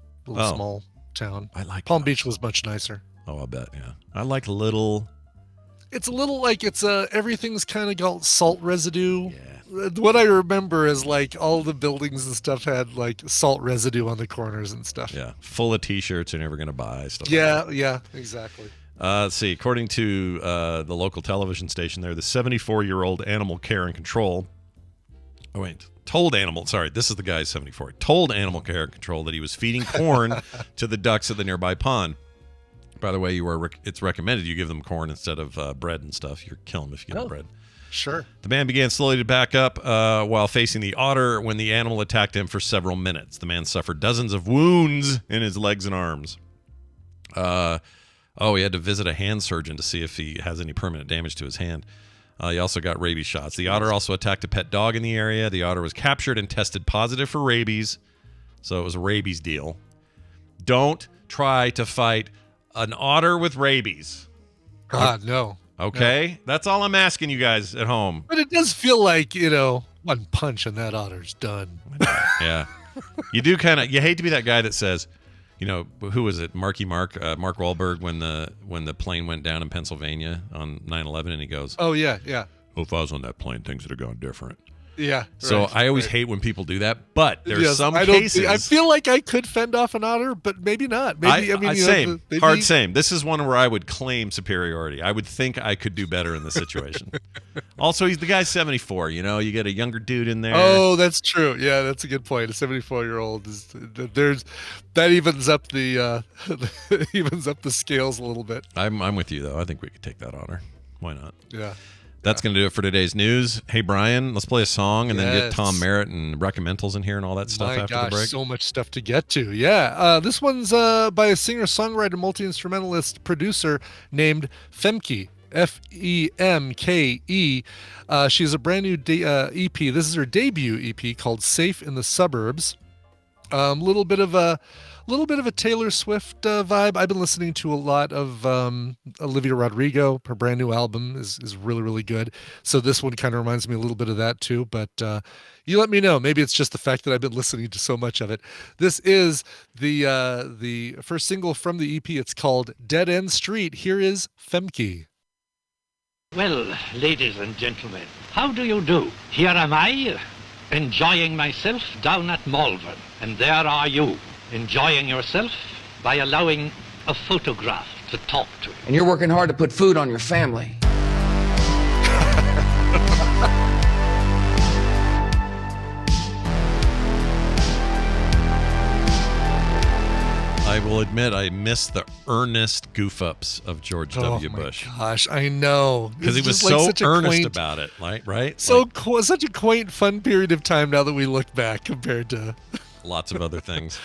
town. I like Palm Beach was much nicer. Oh, I bet. Yeah, I like little. It's a little like everything's kind of got salt residue. Yeah. What I remember is like all the buildings and stuff had like salt residue on the corners and stuff. Yeah, full of T-shirts you're never gonna buy. Stuff. Yeah, exactly. Let's see. According to the local television station, there, the 74-year-old animal care and control. Oh wait, told animal. Sorry, this is the guy 74. Told animal care and control that he was feeding corn to the ducks at the nearby pond. By the way, it's recommended you give them corn instead of bread and stuff. You're killing them if you give them bread. Sure. The man began slowly to back up while facing the otter when the animal attacked him for several minutes. The man suffered dozens of wounds in his legs and arms. He had to visit a hand surgeon to see if he has any permanent damage to his hand. He also got rabies shots. The otter also attacked a pet dog in the area. The otter was captured and tested positive for rabies. So it was a rabies deal. Don't try to fight an otter with rabies. God, no. Okay? No. That's all I'm asking you guys at home. But it does feel like, one punch and that otter's done. Yeah. You do you hate to be that guy that says, who was it? Mark Wahlberg when the plane went down in Pennsylvania on 9/11 and he goes, "Oh yeah. Well, if I was on that plane, things would have gone different." Yeah. So I always hate when people do that, but there's some cases. I feel like I could fend off an otter, but maybe not. Maybe same. Same. This is one where I would claim superiority. I would think I could do better in the situation. Also, the guy's 74. You get a younger dude in there. Oh, that's true. Yeah, that's a good point. A 74-year-old that evens up the evens up the scales a little bit. I'm with you though. I think we could take that honor. Why not? Yeah. That's going to do it for today's news. Hey, Brian, let's play a song and then get Tom Merritt and Recomentals in here and all that stuff after the break. So much stuff to get to. Yeah. This one's by a singer-songwriter, multi-instrumentalist, producer named Femke. Femke. She's a brand new EP. This is her debut EP called Safe in the Suburbs. A little bit of a Taylor Swift vibe. I've been listening to a lot of Olivia Rodrigo. Her brand new album is really, really good. So this one kind of reminds me a little bit of that too. But you let me know. Maybe it's just the fact that I've been listening to so much of it. This is the first single from the EP. It's called Dead End Street. Here is Femke. Well, ladies and gentlemen, how do you do? Here am I, enjoying myself down at Malvern. And there are you, enjoying yourself by allowing a photograph to talk to you. And you're working hard to put food on your family. I will admit I missed the earnest goof-ups of George W. Bush. Gosh, I know. Because he was so earnest about it, right? Such a quaint, fun period of time now that we look back compared to... Lots of other things.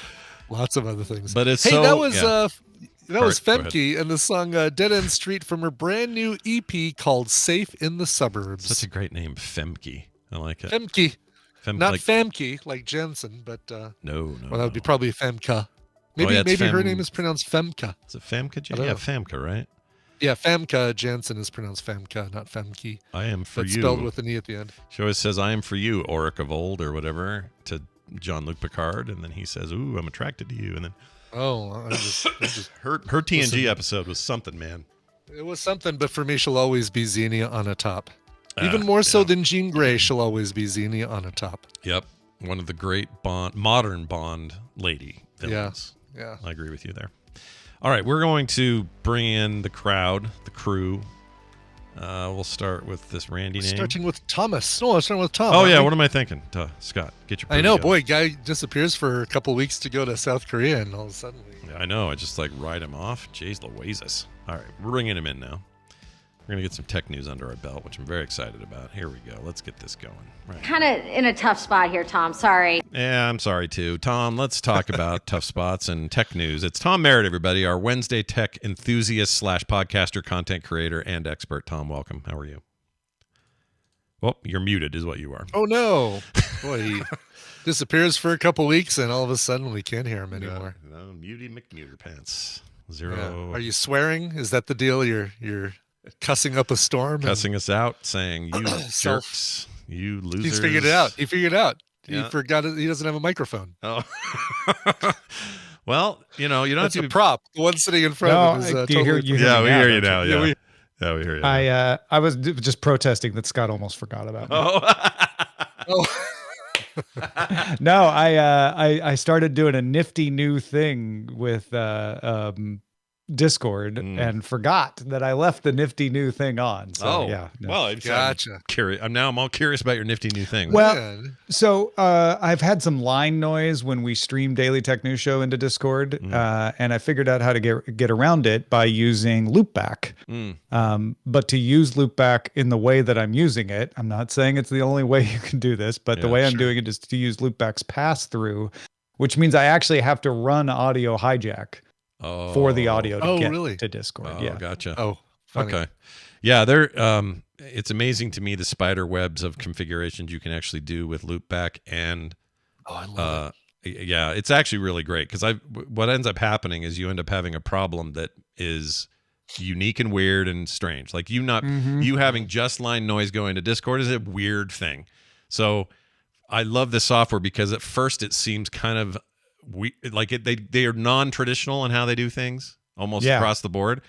Lots of other things. But it's that was Femke and the song Dead End Street from her brand new EP called Safe in the Suburbs. Such a great name, Femke. I like it. Femke. Not Famke, like Jensen, but... No. Well, that would be probably Femke. Maybe her name is pronounced Femke. Is it Femke? Yeah, Femke, right? Yeah, Famke Janssen is pronounced Femke, not Femke. I am for you. Spelled with an E at the end. She always says, I am for you, Auric of old, or whatever, to Jean-Luc Picard, and then he says, ooh, I'm attracted to you, and then... I just her TNG episode was something, man. It was something, but for me, she'll always be Xenia on a top. Even more so than Jean Grey, she'll always be Xenia on a top. Yep. One of the great modern Bond lady villains. Yeah. I agree with you there. All right, we're going to bring in the crowd, the crew, We'll start with this Randy name. Starting with Thomas. No, starting with Tom. Oh, yeah. What am I thinking? Scott, get your. I know, boy. Guy disappears for a couple weeks to go to South Korea, and all of a sudden. Yeah, I know. I just ride him off. Jeez Louises. All right, we're bringing him in now. We're going to get some tech news under our belt, which I'm very excited about. Here we go. Let's get this going. Right. Kind of in a tough spot here, Tom. Sorry. Yeah, I'm sorry, too. Tom, let's talk about tough spots and tech news. It's Tom Merritt, everybody, our Wednesday tech enthusiast / podcaster, content creator, and expert. Tom, welcome. How are you? Well, you're muted is what you are. Oh, no. Boy, he disappears for a couple weeks, and all of a sudden we can't hear him anymore. No, Muty McMuter pants. Zero. Yeah. Are you swearing? Is that the deal? You're cussing up a storm? Cussing us out, saying, you jerks, you losers. He's figured it out. He figured it out. Yeah. He forgot he doesn't have a microphone. Oh. Well, you don't That's have to a prop. The one sitting in front of him is do you hear, you hear yeah, me we now, hear you don't now. Yeah, we hear you. I was just protesting that Scott almost forgot about me. Oh. No, I started doing a nifty new thing with Discord and forgot that I left the nifty new thing on. So, yeah. No. Well, gotcha. I'm all curious about your nifty new thing. Well, so I've had some line noise when we stream Daily Tech News Show into Discord, and I figured out how to get around it by using Loopback. But to use Loopback in the way that I'm using it, I'm not saying it's the only way you can do this, but the way I'm doing it is to use Loopback's pass-through, which means I actually have to run audio hijack. For the audio to get to Discord. Oh, gotcha. Oh, funny. Okay. Yeah, they're it's amazing to me the spider webs of configurations you can actually do with Loopback, and I love it. Yeah, it's actually really great because what ends up happening is you end up having a problem that is unique and weird and strange. Like you having just line noise going to Discord is a weird thing. So I love this software because at first it seems kind of they are non-traditional in how they do things almost across the board,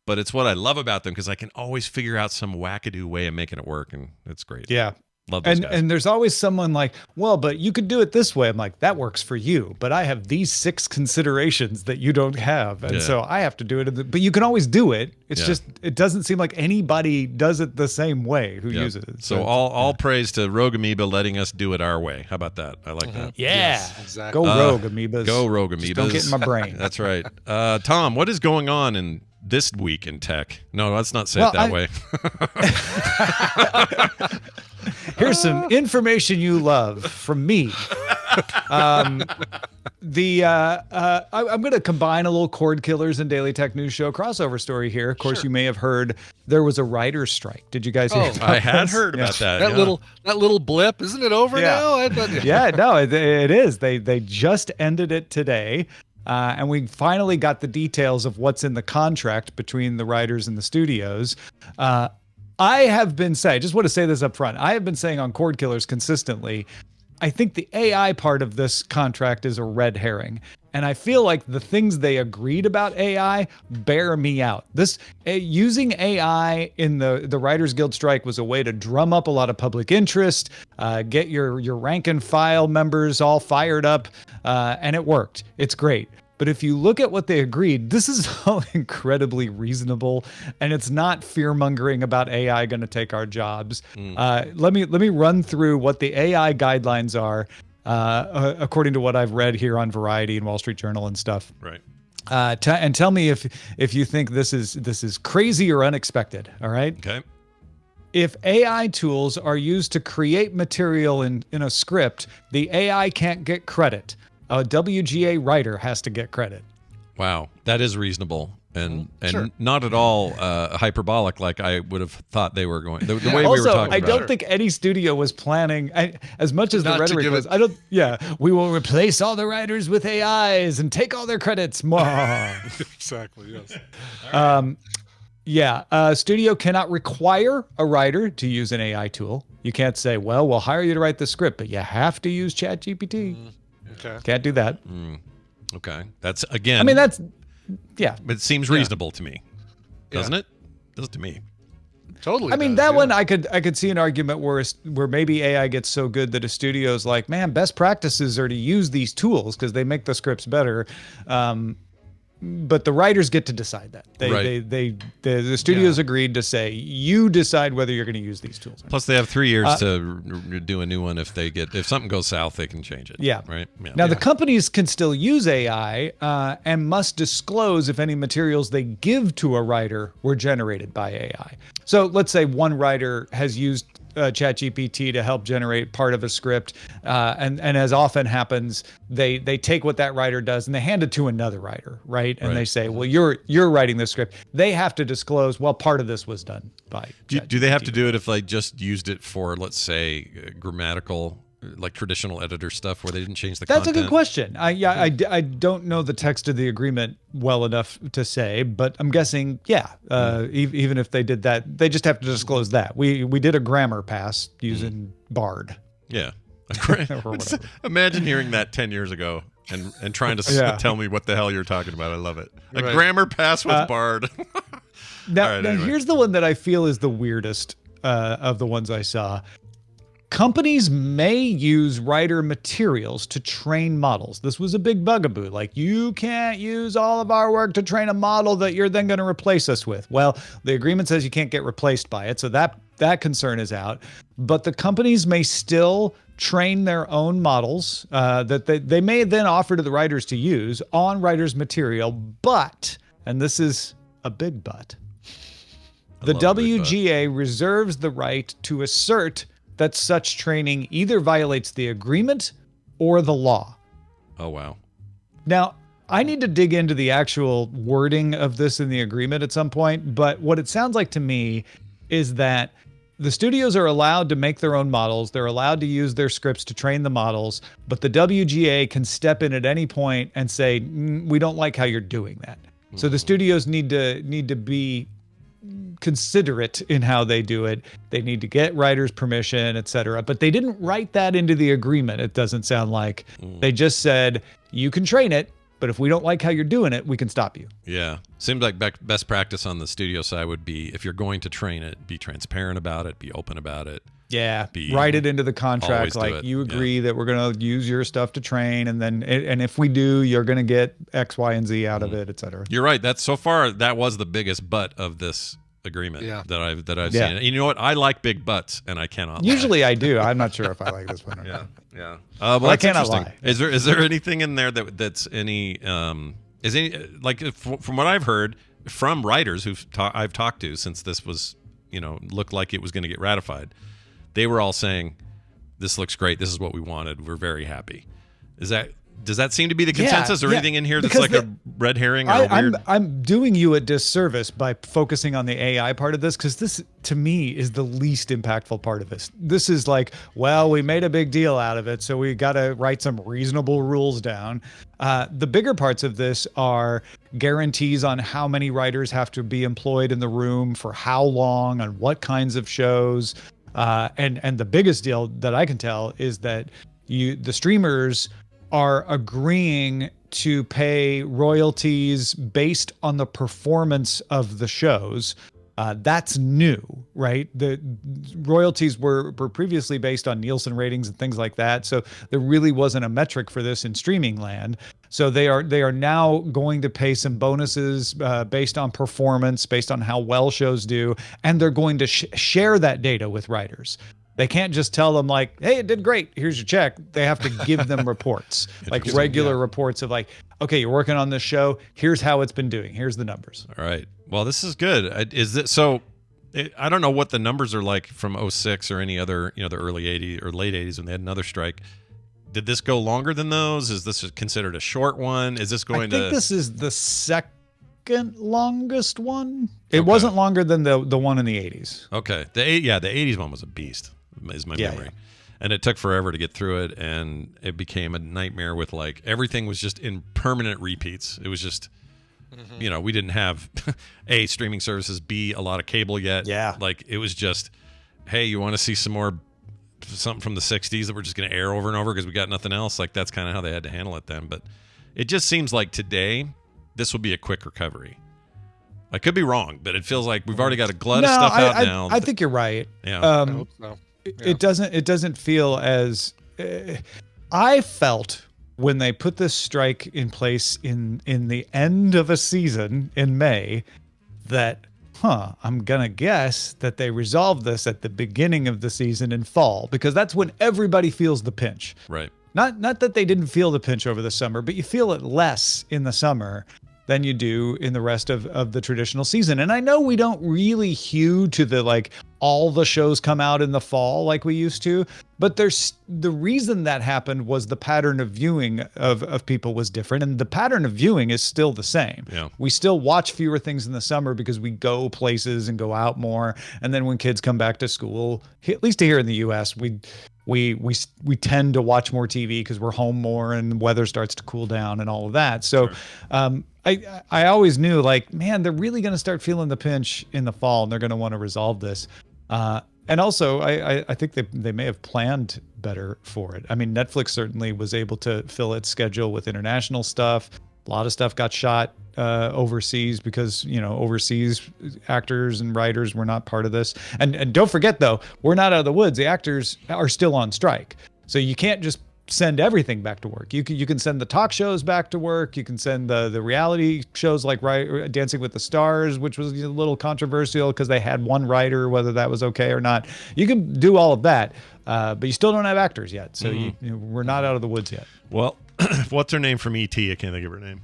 but it's what I love about them because I can always figure out some wackadoo way of making it work, and it's great. Yeah. Love those guys. And there's always someone like, well, but you could do it this way. I'm like, that works for you, but I have these 6 considerations that you don't have, and so I have to do it. But you can always do it. It's just it doesn't seem like anybody does it the same way who uses it. So all praise to Rogue Amoeba letting us do it our way. How about that? I like that. Yeah, yes, exactly. Go Rogue Amoebas. Go Rogue Amoebas. Just don't get in my brain. That's right. Tom, what is going on in this week in tech? No, let's not say it that way. Here's some information you love from me. I'm going to combine a little Cord Killers and Daily Tech News Show crossover story here. Of course, you may have heard there was a writer's strike. Did you guys hear about I had this? heard about that. That little blip, isn't it over now? I thought, yeah, no, it is. They just ended it today. And we finally got the details of what's in the contract between the writers and the studios. I have been saying, I just want to say this up front. I have been saying on Cord Killers consistently, I think the AI part of this contract is a red herring. And I feel like the things they agreed about AI bear me out. Using AI in the Writers Guild strike was a way to drum up a lot of public interest, get your rank and file members all fired up, and it worked. It's great. But if you look at what they agreed, this is all incredibly reasonable, and it's not fear-mongering about AI going to take our jobs. Let me run through what the AI guidelines are, according to what I've read here on Variety and Wall Street Journal and stuff. Right. And tell me if you think this is crazy or unexpected. All right. Okay. If AI tools are used to create material in a script, the AI can't get credit. A WGA writer has to get credit. Wow, that is reasonable and not at all hyperbolic like I would have thought they were going. The way also, we were talking about I don't think any studio was planning, as much as the rhetoric was, we will replace all the writers with AIs and take all their credits. Exactly, yes. Studio cannot require a writer to use an AI tool. You can't say, well, we'll hire you to write the script, but you have to use ChatGPT. Okay. Can't do that. Okay. That's, again. I mean, that's, But it seems reasonable to me. Doesn't it? Does to me. Totally. I mean, one I could see an argument where maybe AI gets so good that a studio's like, man, best practices are to use these tools because they make the scripts better. but the writers get to decide that. The studios agreed to say, you decide whether you're going to use these tools. Plus, they have 3 years to do a new one. If something goes south, they can change it. Yeah. Right. Yeah. Now, the companies can still use AI and must disclose if any materials they give to a writer were generated by AI. So let's say one writer has used ChatGPT to help generate part of a script, and as often happens, they take what that writer does and they hand it to another writer, right? And they say, well, you're writing this script. They have to disclose, well, part of this was done by do they have to do it if they just used it for, let's say, grammatical, like traditional editor stuff where they didn't change the content? That's a good question. I don't know the text of the agreement well enough to say, but I'm guessing, even if they did that, they just have to disclose that. We did a grammar pass using Bard. Yeah. Imagine hearing that 10 years ago and trying to tell me what the hell you're talking about. I love it. A grammar pass with Bard. Now, here's the one that I feel is the weirdest of the ones I saw. Companies may use writer materials to train models. This was a big bugaboo. Like, you can't use all of our work to train a model that you're then going to replace us with. Well, the agreement says you can't get replaced by it, so that concern is out. But the companies may still train their own models that they may then offer to the writers to use on writers' material. But, and this is a big but, the WGA reserves the right to assert that such training either violates the agreement or the law. Oh, wow. Now, I need to dig into the actual wording of this in the agreement at some point, but what it sounds like to me is that the studios are allowed to make their own models. They're allowed to use their scripts to train the models, but the WGA can step in at any point and say, we don't like how you're doing that. So the studios need to be considerate in how they do it. They need to get writers' permission, etc. But they didn't write that into the agreement. It doesn't sound like. They just said, you can train it, but if we don't like how you're doing it, we can stop you. Yeah. Seems like best practice on the studio side would be, if you're going to train it, be transparent about it, be open about it. Yeah. Write it into the contract. Like, you agree that we're going to use your stuff to train, and if we do, you're going to get X, Y, and Z out of it, etc. You're right. That's so far, that was the biggest butt of this agreement that I've seen. And you know what? I like big butts, and I cannot lie. Usually I do. I'm not sure if I like this one or not. Yeah. Well, I cannot lie. Is there anything in there that's any like, from what I've heard from writers I've talked to since this was, looked like it was going to get ratified, they were all saying, this looks great. This is what we wanted. We're very happy. Does that seem to be the consensus, or anything in here that's like a red herring or weird? I'm doing you a disservice by focusing on the AI part of this, because this, to me, is the least impactful part of this. This is like, well, we made a big deal out of it, so we got to write some reasonable rules down. The bigger parts of this are guarantees on how many writers have to be employed in the room for how long, on what kinds of shows. And the biggest deal that I can tell is that the streamers are agreeing to pay royalties based on the performance of the shows. That's new, right? The royalties were previously based on Nielsen ratings and things like that. So there really wasn't a metric for this in streaming land. So they are now going to pay some bonuses based on performance, based on how well shows do, and they're going to share that data with writers. They can't just tell them like, hey, it did great, here's your check. They have to give them reports, like regular reports of like, okay, you're working on this show, here's how it's been doing, here's the numbers. All right. Well, this is good. Is it so? I don't know what the numbers are like from 2006 or any other, the early 80s or late 80s when they had another strike. Did this go longer than those? Is this considered a short one? Is this going to? I think this is the second longest one. It wasn't longer than the one in the 80s. Okay. The 80s one was a beast, is my memory. Yeah. And it took forever to get through it, and it became a nightmare with like everything was just in permanent repeats. It was just, we didn't have A, streaming services, B, a lot of cable yet. Yeah. Like it was just, hey, you want to see something from the 60s that we're just going to air over and over because we got nothing else? Like that's kind of how they had to handle it then. But it just seems like today, this will be a quick recovery. I could be wrong, but it feels like we've already got a glut of stuff out now. I think you're right. Yeah. I hope so. It doesn't feel as I felt when they put this strike in place in the end of a season in May, that I'm gonna guess that they resolved this at the beginning of the season in fall, because that's when everybody feels the pinch. Right. Not that they didn't feel the pinch over the summer, but you feel it less in the summer than you do in the rest of the traditional season. And I know we don't really hew to the like all the shows come out in the fall like we used to, but there's the reason that happened was the pattern of viewing of people was different, and the pattern of viewing is still the same. Yeah. We still watch fewer things in the summer because we go places and go out more, and then when kids come back to school, at least here in the US, we tend to watch more TV because we're home more and the weather starts to cool down and all of that. So I always knew, like, man, they're really going to start feeling the pinch in the fall, and they're going to want to resolve this. And also, I think they may have planned better for it. I mean, Netflix certainly was able to fill its schedule with international stuff. A lot of stuff got shot overseas because, overseas actors and writers were not part of this. And don't forget, though, we're not out of the woods. The actors are still on strike. So you can't just send everything back to work. You can send the talk shows back to work. You can send the reality shows like Dancing with the Stars, which was a little controversial because they had one writer, whether that was okay or not. You can do all of that, but you still don't have actors yet. So we're not out of the woods yet. Well, what's her name from E.T.? I can't think of her name.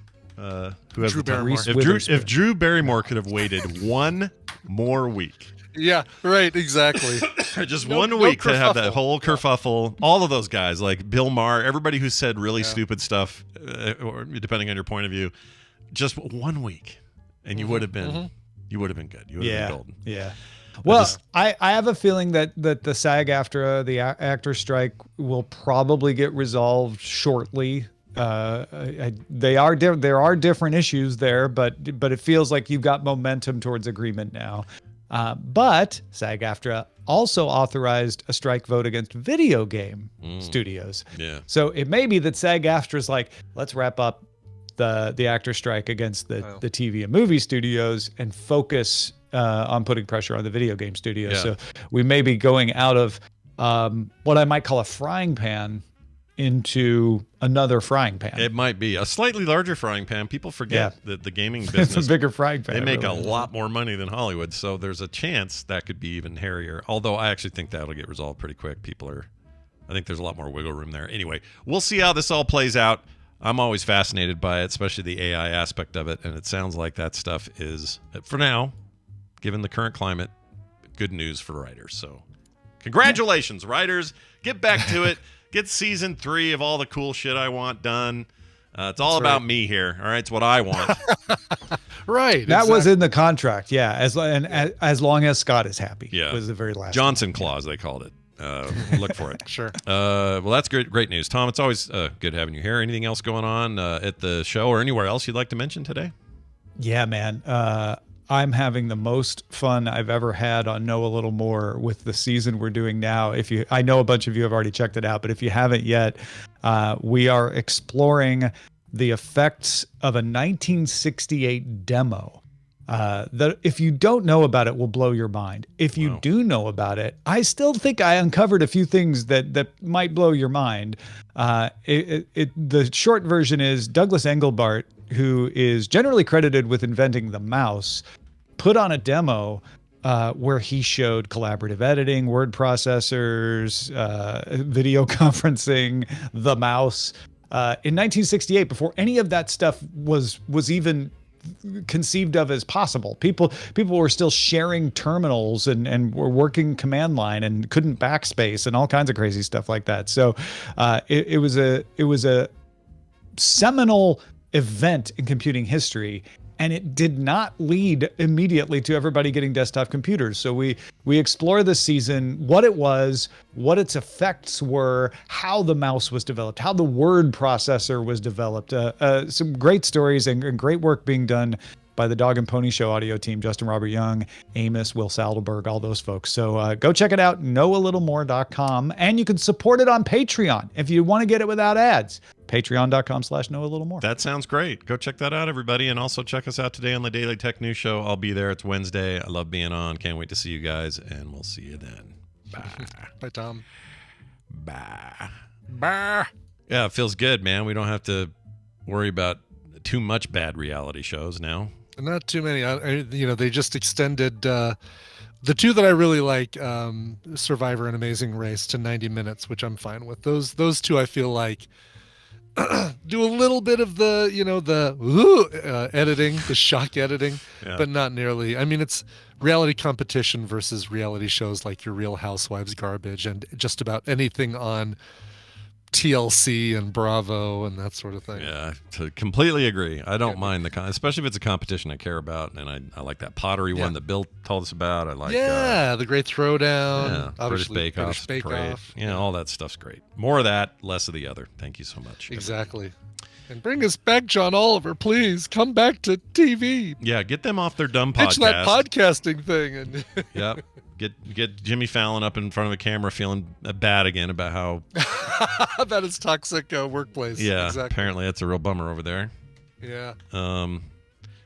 Who has Drew the time? Barrymore. If Drew Barrymore could have waited one more week. Yeah, right, exactly. Just 1 week to have that whole kerfuffle. All of those guys, like Bill Maher, everybody who said really stupid stuff, or depending on your point of view, just 1 week, and you would have been, you would have been good. You would have been golden. Yeah. Well, I have a feeling that the SAG-AFTRA, the actor strike, will probably get resolved shortly. There are different issues there, but it feels like you've got momentum towards agreement now. But SAG-AFTRA also authorized a strike vote against video game studios. Yeah. So it may be that SAG-AFTRA is like, let's wrap up the actor strike against the TV and movie studios and focus on putting pressure on the video game studios. Yeah. So we may be going out of what I might call a frying pan into another frying pan. It might be a slightly larger frying pan. People forget that the gaming business, it's a bigger frying pan. They make really. a lot more money than Hollywood, so there's a chance that could be even hairier. Although I actually think that'll get resolved pretty quick. I think there's a lot more wiggle room there. Anyway, we'll see how this all plays out. I'm always fascinated by it, especially the AI aspect of it, and it sounds like that stuff is, for now, given the current climate, good news for writers. So congratulations, writers. Get back to it. Get season 3 of all the cool shit I want done. It's all about me here. All right, it's what I want. Right. That was in the contract. Yeah, as long as Scott is happy. Yeah, was the very last Johnson clause they called it. Look for it. Sure. Well, that's great news, Tom. It's always good having you here. Anything else going on at the show or anywhere else you'd like to mention today? Yeah, man. I'm having the most fun I've ever had on Know a Little More with the season we're doing now. I know a bunch of you have already checked it out, but if you haven't yet, we are exploring the effects of a 1968 demo. That if you don't know about it will blow your mind. If you do know about it, I still think I uncovered a few things that might blow your mind. The short version is Douglas Engelbart, who is generally credited with inventing the mouse, put on a demo where he showed collaborative editing, word processors, video conferencing, the mouse. In 1968, before any of that stuff was even conceived of as possible. People were still sharing terminals and were working command line and couldn't backspace and all kinds of crazy stuff like that. So it was a seminal event in computing history, and it did not lead immediately to everybody getting desktop computers. So we explore this season what it was, what its effects were, how the mouse was developed, how the word processor was developed. Some great stories and great work being done by the Dog and Pony Show audio team, Justin Robert Young, Amos, Will Saldelberg, all those folks. So go check it out, knowalittlemore.com, and you can support it on Patreon if you want to get it without ads. Patreon.com/knowalittlemore. That sounds great. Go check that out, everybody. And also check us out today on the Daily Tech News Show. I'll be there. It's Wednesday. I love being on. Can't wait to see you guys, and we'll see you then. Bye. Bye, Tom. Bye. Bye. Yeah, it feels good, man. We don't have to worry about too much bad reality shows now. Not too many. They just extended the two that I really like, Survivor and Amazing Race, to 90 minutes, which I'm fine with. Those two I feel like do a little bit of the editing, the shock editing, but not nearly. I mean, it's reality competition versus reality shows like your Real Housewives garbage and just about anything on TLC and Bravo and that sort of thing. Yeah, to completely agree. I don't mind especially if it's a competition I care about, and I like that pottery one that Bill told us about. I like the Great Throwdown, British obviously Bake Off. Yeah, all that stuff's great. More of that, less of the other. Thank you so much. Exactly. And bring us back, John Oliver, please. Come back to TV. Yeah, get them off their dumb Pitch podcast. that podcasting thing. And Yep. Get Jimmy Fallon up in front of a camera feeling bad again about how about his toxic workplace. Yeah, exactly. Apparently that's a real bummer over there. Yeah.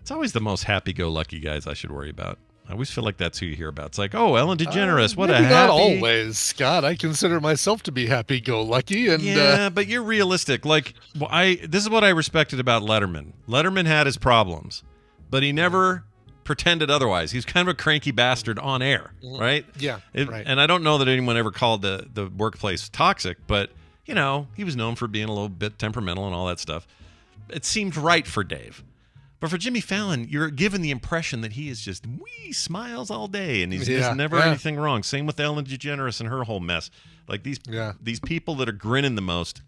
It's always the most happy-go-lucky guys I should worry about. I always feel like that's who you hear about. It's like, oh, Ellen DeGeneres, what a happy... Not always, Scott. I consider myself to be happy-go-lucky. And yeah, but you're realistic. Like, this is what I respected about Letterman. Letterman had his problems, but he never pretended otherwise. He's kind of a cranky bastard on air, right? Yeah, right. And I don't know that anyone ever called the workplace toxic, but, he was known for being a little bit temperamental and all that stuff. It seemed right for Dave. But for Jimmy Fallon, you're given the impression that he is just smiles all day, and there's never anything wrong. Same with Ellen DeGeneres and her whole mess. Like these people that are grinning the most,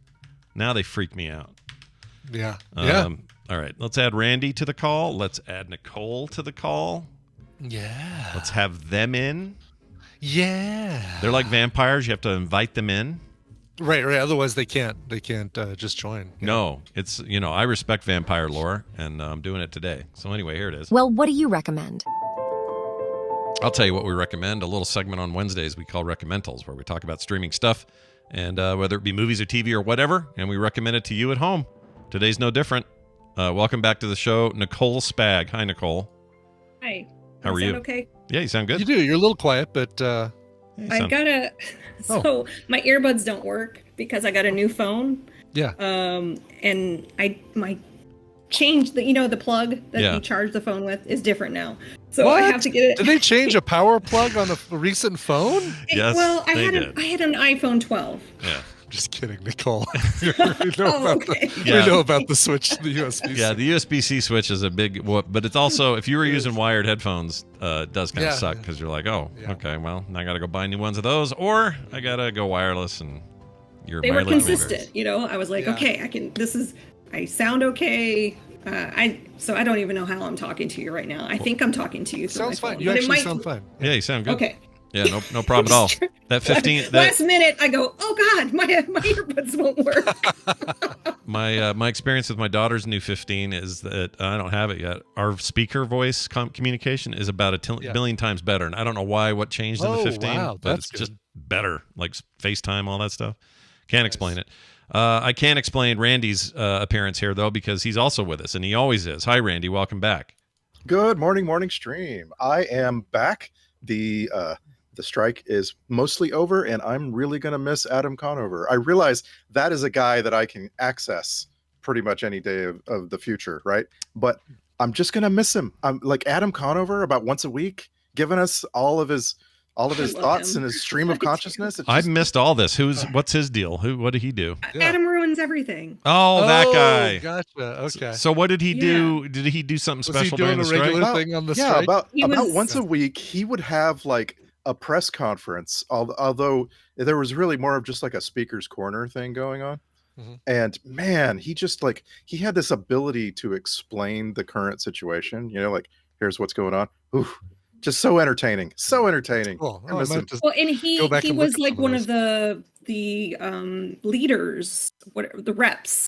now they freak me out. Yeah. All right, let's add Randy to the call. Let's add Nicole to the call. Yeah. Let's have them in. Yeah. They're like vampires. You have to invite them in. Right. Otherwise, they can't just join. No, it's, I respect vampire lore, and I'm doing it today. So anyway, here it is. Well, what do you recommend? I'll tell you what we recommend. A little segment on Wednesdays we call Recomentals, where we talk about streaming stuff, and whether it be movies or TV or whatever, and we recommend it to you at home. Today's no different. Welcome back to the show, Nicole Spag. Hi, Nicole. Hi. How are you? Okay. Yeah, you sound good. You do. You're a little quiet, but I gotta. So my earbuds don't work because I got a new phone. Yeah. And my change the plug that you charge the phone with is different now. So what? I have to get it. Did they change a power plug on a recent phone? Yes. Well, I had an iPhone 12. Yeah. Just kidding, Nicole. We Yeah. know about the switch to the USB-C. Yeah, the USB-C switch is a big whoop, but it's also, if you were using wired headphones, it does kind of suck because you're like, okay, well, now I got to go buy new ones of those, or I got to go wireless, and they were consistent. I was like, okay, I sound okay. So I don't even know how I'm talking to you right now. I think I'm talking to you. Sounds fine. You actually sound fine. Yeah, you sound good. Okay. Yeah, no problem at all. That 15 last minute, I go, oh God, my earbuds won't work. My experience with my daughter's new 15 is that I don't have it yet. Our speaker voice communication is about a billion times better, and I don't know what changed in the 15, but it's just better, like FaceTime, all that stuff. Can't explain it. I can't explain Randy's appearance here though, because he's also with us, and he always is. Hi, Randy. Welcome back. Good morning stream. I am back. The strike is mostly over, and I'm really going to miss Adam Conover. I realize that is a guy that I can access pretty much any day of the future, right? But I'm just going to miss him. I'm like Adam Conover about once a week, giving us all of his thoughts and his stream of consciousness. I've missed all this. What's his deal? What did he do? Adam ruins everything. Oh, that guy. Gotcha. Okay. So what did he do? Did he do something special during the strike? Thing on the strike? About once a week, he would have like a press conference, although there was really more of just like a speaker's corner thing going on. Mm-hmm. And man, he just he had this ability to explain the current situation, like here's what's going on. Oof, just so entertaining. Cool. Well, and he was like one of the leaders, the reps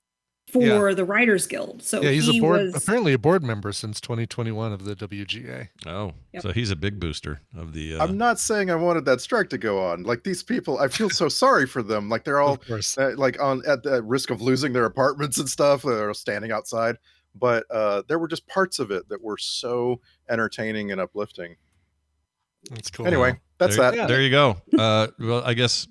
for the Writers Guild. So he's apparently a board member since 2021 of the WGA. Oh, so he's a big booster of the. I'm not saying I wanted that strike to go on. Like these people, I feel so sorry for them. Like they're all at the risk of losing their apartments and stuff. They're standing outside, but there were just parts of it that were so entertaining and uplifting. That's cool. Anyway, that's there, that. There you go. Well, I guess,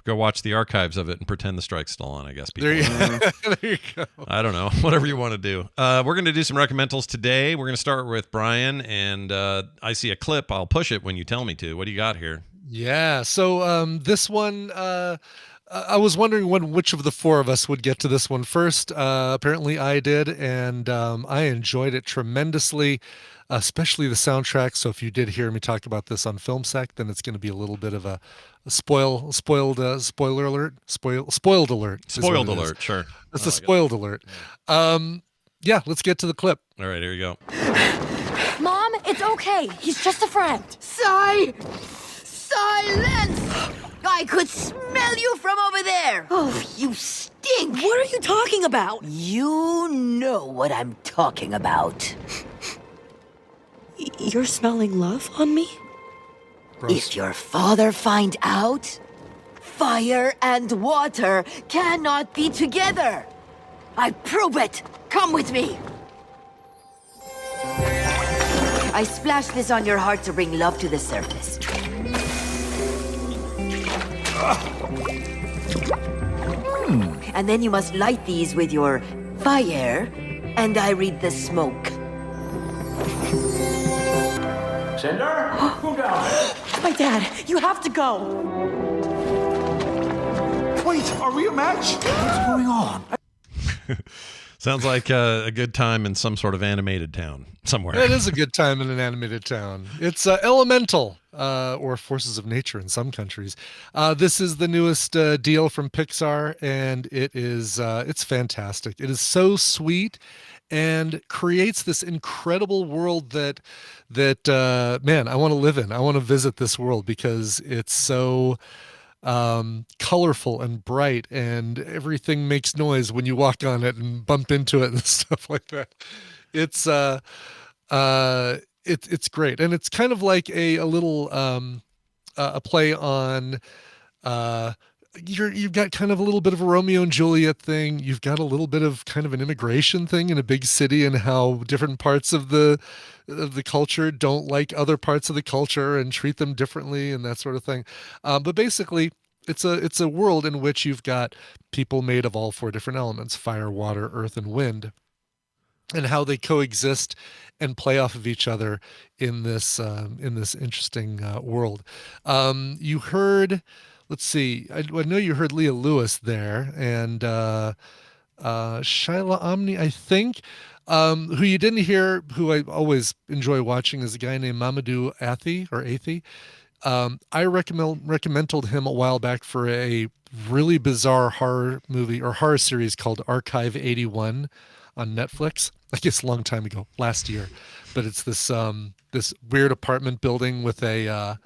go watch the archives of it and pretend the strike's still on, I guess. People. There you go. I don't know. Whatever you want to do. We're going to do some recommendals today. We're going to start with Brian, and I see a clip. I'll push it when you tell me to. What do you got here? Yeah. So this one, I was wondering which of the four of us would get to this one first. Apparently I did, and I enjoyed it tremendously, especially the soundtrack. So if you did hear me talk about this on FilmSec, then it's going to be a little bit of a spoiled alert. Spoiled alert. Spoiled alert, sure. It's a spoiled alert. Yeah, let's get to the clip. All right, here you go. Mom, it's okay. He's just a friend. Silence! I could smell you from over there. Oh, you stink. What are you talking about? You know what I'm talking about. You're smelling love on me? Gross. If your father find out, fire and water cannot be together. I prove it. Come with me. I splash this on your heart to bring love to the surface. And then you must light these with your fire, and I read the smoke. Cheddar? Who down there? My dad, you have to go. Wait, are we a match? What's going on? Sounds like a good time in some sort of animated town somewhere. It is a good time in an animated town. It's Elemental, or Forces of Nature in some countries. This is the newest deal from Pixar, and it's fantastic. It is so sweet and creates this incredible world that man, I want to live in. I want to visit this world because it's so colorful and bright, and everything makes noise when you walk on it and bump into it and stuff like that. It's great, and it's kind of like a little a play on you've got kind of a little bit of a Romeo and Juliet thing. You've got a little bit of kind of an immigration thing in a big city, and how different parts of the culture don't like other parts of the culture and treat them differently and that sort of thing. But basically, it's a world in which you've got people made of all four different elements: fire, water, earth, and wind, and how they coexist and play off of each other in this interesting world. You heard, let's see, I know you heard Leah Lewis there, and Shyla Omni, I think. Who you didn't hear, who I always enjoy watching, is a guy named Mamadou Athie. I recommended him a while back for a really bizarre horror movie or horror series called Archive 81 on Netflix. I guess a long time ago, last year, but it's this weird apartment building with a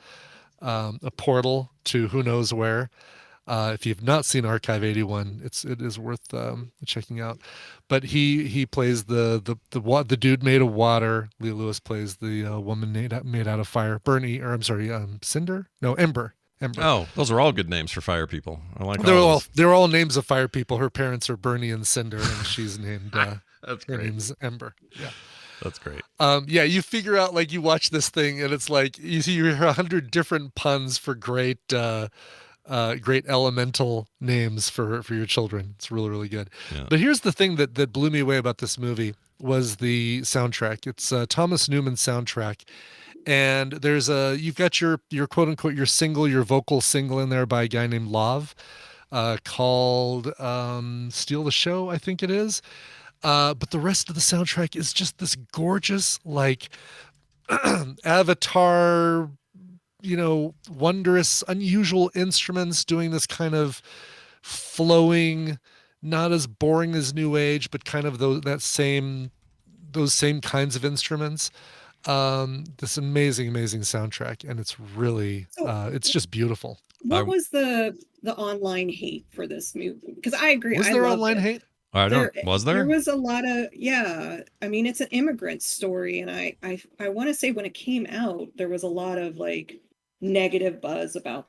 portal to who knows where. If you've not seen Archive 81, it is worth checking out. But he plays the dude made of water. Leah Lewis plays the woman made out of fire. Cinder? No, Ember. Oh, those are all good names for fire people. I like they're all names of fire people. Her parents are Bernie and Cinder, and she's named That's her great. name's Ember. Yeah. That's great. Yeah, you figure out, like, you watch this thing and it's like you hear 100 different puns for great elemental names for your children. It's really, really good. Yeah. But here's the thing that blew me away about this movie was the soundtrack. It's Thomas Newman's soundtrack. And you've got your quote unquote, your vocal single in there by a guy named Lav, called Steal the Show, I think it is. But the rest of the soundtrack is just this gorgeous, like Avatar, wondrous, unusual instruments doing this kind of flowing, not as boring as New Age, but kind of those same kinds of instruments. This amazing soundtrack, and it's really it's just beautiful. What was the online hate for this movie? Because I agree. Was there online hate? Was there? There was a lot of, I mean, it's an immigrant story, and I want to say when it came out, there was a lot of like negative buzz about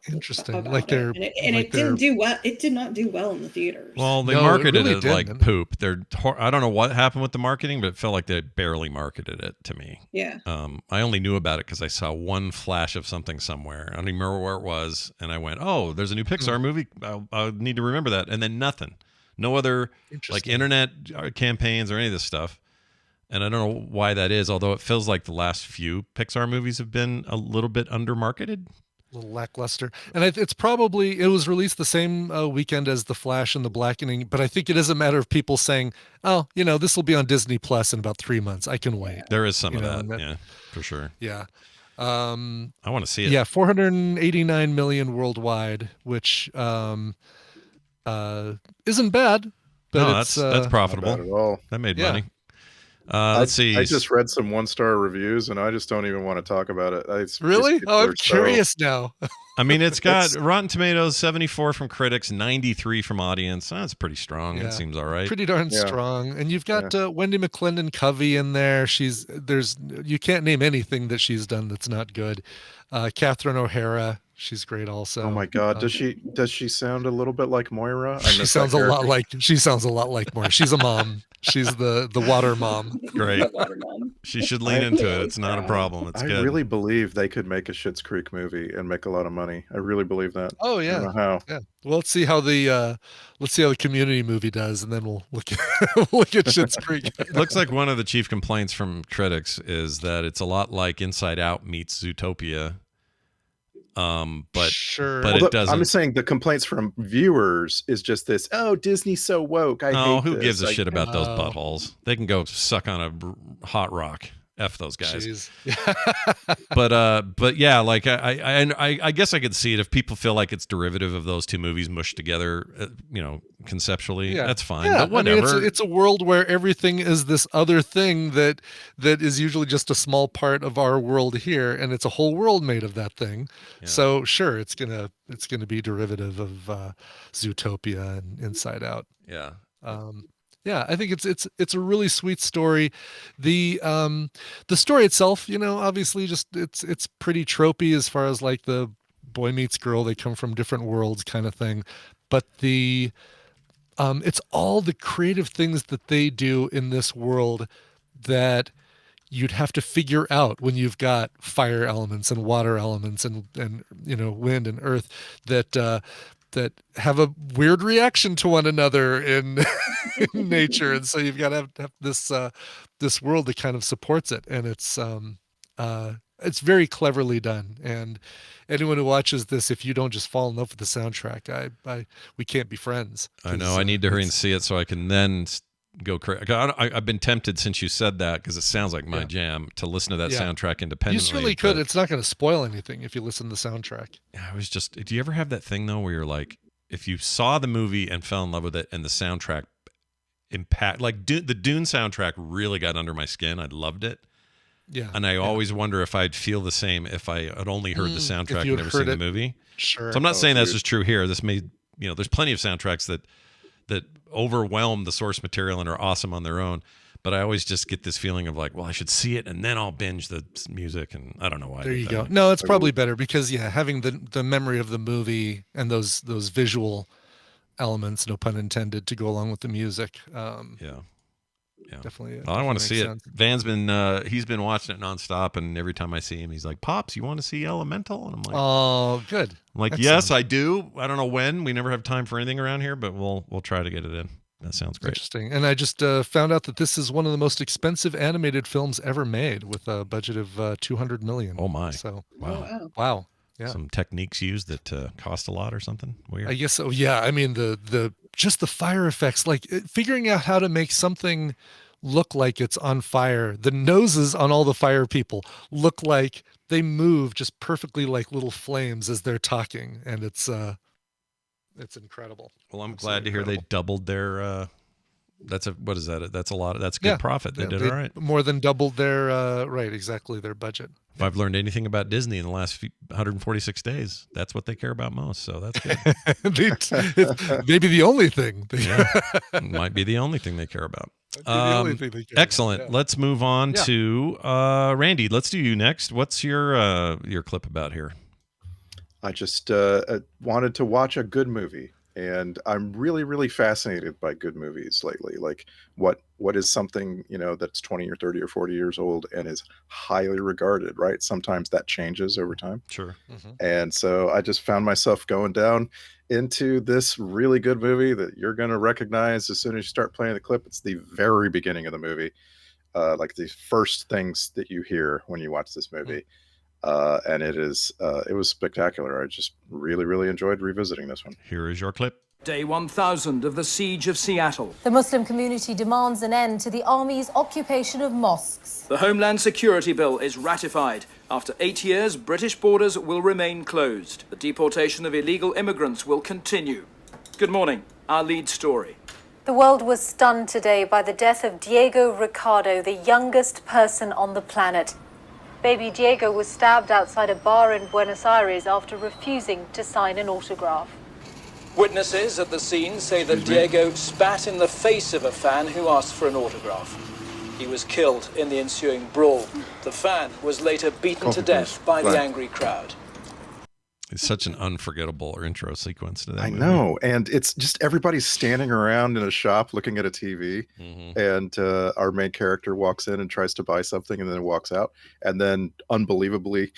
like it. And it didn't do well. It did not do well in the theaters. Well, they marketed it like poop. I don't know what happened with the marketing, but it felt like they barely marketed it to me. Yeah. I only knew about it because I saw one flash of something somewhere. I don't even remember where it was, and I went, "Oh, there's a new Pixar movie. I'll need to remember that." And then nothing. No other like internet campaigns or any of this stuff. And I don't know why that is, although it feels like the last few Pixar movies have been a little bit under-marketed. A little lackluster. And it was released the same weekend as The Flash and The Blackening, but I think it is a matter of people saying, oh, this will be on Disney Plus in about 3 months. I can wait. There is some of that, yeah, for sure. Yeah. I want to see it. Yeah, 489 million worldwide, which isn't bad. But that's profitable. Not bad at all. That made money. Let's see. I just read some 1-star reviews, and I just don't even want to talk about it. Really? Oh, I'm curious now. I mean, it's got Rotten Tomatoes 74 from critics, 93 from audience. That's pretty strong. Yeah. It seems all right. Pretty darn strong. And you've got Wendy McClendon-Covey in there. You can't name anything that she's done that's not good. Catherine O'Hara. She's great also. Oh my God. Does she sound a little bit like Moira? She sounds a lot like Moira. She's a mom. She's the water mom. Great. She should lean into it. It's not a problem. It's good. I really believe they could make a Schitt's Creek movie and make a lot of money. I really believe that. Oh yeah. I don't know how. Yeah. Well, let's see how the Community movie does, and then we'll look at Schitt's Creek. It looks like one of the chief complaints from critics is that it's a lot like Inside Out meets Zootopia. But sure. But it doesn't. I'm just saying the complaints from viewers is just this. Oh, Disney's so woke. Who gives a shit about those buttholes? They can go suck on a hot rock. F those guys. But yeah, like I guess I could see it if people feel like it's derivative of those two movies mushed together, conceptually. Yeah. That's fine. Yeah, but whatever. I mean, it's a world where everything is this other thing that is usually just a small part of our world here, and it's a whole world made of that thing. Yeah. So sure, it's gonna be derivative of Zootopia and Inside Out. Yeah. Yeah, I think it's a really sweet story. The story itself, obviously just it's pretty tropey as far as like the boy meets girl, they come from different worlds kind of thing. But it's all the creative things that they do in this world that you'd have to figure out when you've got fire elements and water elements and wind and earth that have a weird reaction to one another in nature, and so you've got to have this world that kind of supports it, and it's very cleverly done. And anyone who watches this, if you don't just fall in love with the soundtrack, we can't be friends. I know. I need to hurry and see it so I can then go crazy. I've been tempted since you said that, because it sounds like my jam, to listen to that soundtrack independently. You certainly could. It's not going to spoil anything if you listen to the soundtrack. I was just. Do you ever have that thing though, where you're like, if you saw the movie and fell in love with it, and the soundtrack like the Dune soundtrack really got under my skin. I loved it. Yeah. And I always wonder if I'd feel the same if I had only heard the soundtrack and never seen the movie. Sure. So I'm not saying that's just true here. This may, there's plenty of soundtracks that overwhelm the source material and are awesome on their own. But I always just get this feeling of like, well, I should see it and then I'll binge the music, and I don't know why. There you go. No, it's probably better because having the memory of the movie and those visual elements, no pun intended, to go along with the music. Definitely. Well, I want to see sense. it. Van's he's been watching it nonstop, and every time I see him, he's like, "Pops, you want to see Elemental?" And I'm like, "Oh, good." I'm like, "Yes, I do." I don't know when. We never have time for anything around here, but we'll try to get it in. That sounds great. Interesting. And I just found out that this is one of the most expensive animated films ever made, with a budget of $200 million. Oh my! So wow. Yeah. Some techniques used that cost a lot or something weird. I guess so. Yeah. I mean, the fire effects, like figuring out how to make something look like it's on fire. The noses on all the fire people look like they move just perfectly like little flames as they're talking, and it's incredible. Well, I'm glad to hear they doubled their. What is that? That's a lot. That's good profit. They did all right. More than doubled their their budget. If I've learned anything about Disney in the last 146 days, that's what they care about most. So that's good. Maybe the only thing. Might be the only thing they care about. Excellent. About, Let's move on to Randy. Let's do you next. What's your clip about here? I just wanted to watch a good movie. And I'm really, really fascinated by good movies lately. Like what is something, that's 20 or 30 or 40 years old and is highly regarded, right? Sometimes that changes over time. Sure. And so I just found myself going down into this really good movie that you're going to recognize as soon as you start playing the clip. It's the very beginning of the movie. Like the first things that you hear when you watch this movie. And it was spectacular. I just really, really enjoyed revisiting this one. Here is your clip. Day 1000 of the Siege of Seattle. The Muslim community demands an end to the army's occupation of mosques. The Homeland Security Bill is ratified. After 8 years, British borders will remain closed. The deportation of illegal immigrants will continue. Good morning. Our lead story. The world was stunned today by the death of Diego Ricardo, the youngest person on the planet. Baby Diego was stabbed outside a bar in Buenos Aires after refusing to sign an autograph. Witnesses at the scene say that Diego spat in the face of a fan who asked for an autograph. He was killed in the ensuing brawl. The fan was later beaten to death by the angry crowd. It's such an unforgettable intro sequence to that movie. Know, and it's just everybody's standing around in a shop looking at a TV, and our main character walks in and tries to buy something, and then walks out, and then unbelievably,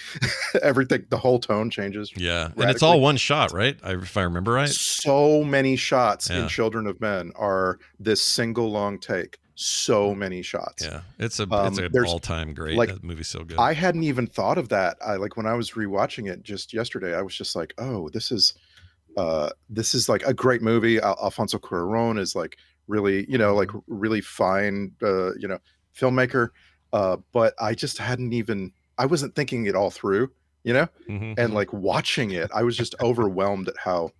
the whole tone changes. Yeah, and it's all one shot, right? If I remember right. So many shots in Children of Men are this single long take. So many shots. Yeah, it's an all-time great. Like, that movie's so good. I hadn't even thought of that. When I was rewatching it just yesterday, I was just like, oh, this is like a great movie. Alfonso Cuarón is like really, like really fine, filmmaker. But I just I wasn't thinking it all through, and like watching it, I was just overwhelmed at how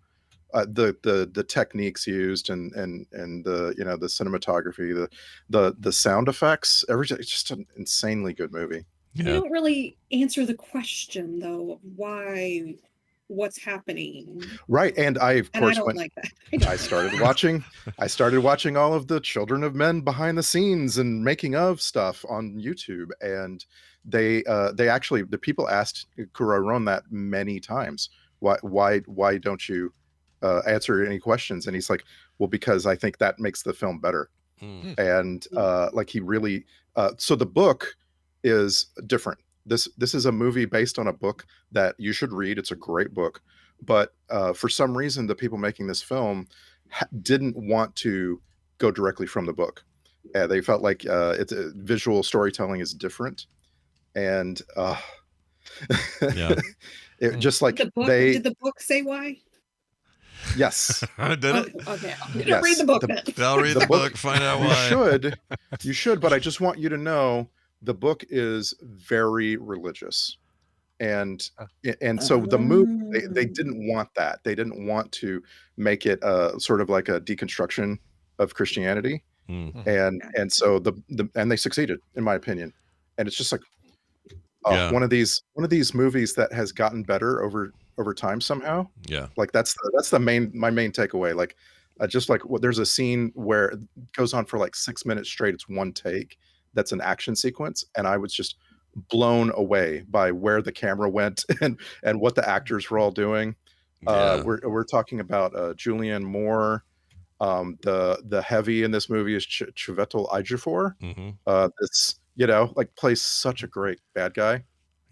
the techniques used and the the cinematography, the sound effects, everything. It's just an insanely good movie. You don't really answer the question though, why, what's happening, right? And I of course don't went, like that. I started watching all of the Children of Men behind the scenes and making of stuff on YouTube, and they actually, the people asked Cuarón that many times, why don't you answer any questions? And he's like, well, because I think that makes the film better. And like he really so the book is different. This is a movie based on a book that you should read. It's a great book, but for some reason the people making this film didn't want to go directly from the book. They felt like it's visual storytelling is different, and it just like did the book say why? Yes. Did it? Okay. I'm gonna read the book then. I'll read the book, find out why. You should, but I just want you to know the book is very religious. And so the movie, they didn't want that. They didn't want to make it sort of like a deconstruction of Christianity. And so and they succeeded, in my opinion. And it's just like one of these movies that has gotten better over time somehow. Yeah, like that's my main takeaway. Like just like there's a scene where it goes on for like 6 minutes straight. It's one take. That's an action sequence, and I was just blown away by where the camera went and what the actors were all doing. We're talking about Julianne Moore. The heavy in this movie is Chiwetel Ejiofor. This like plays such a great bad guy.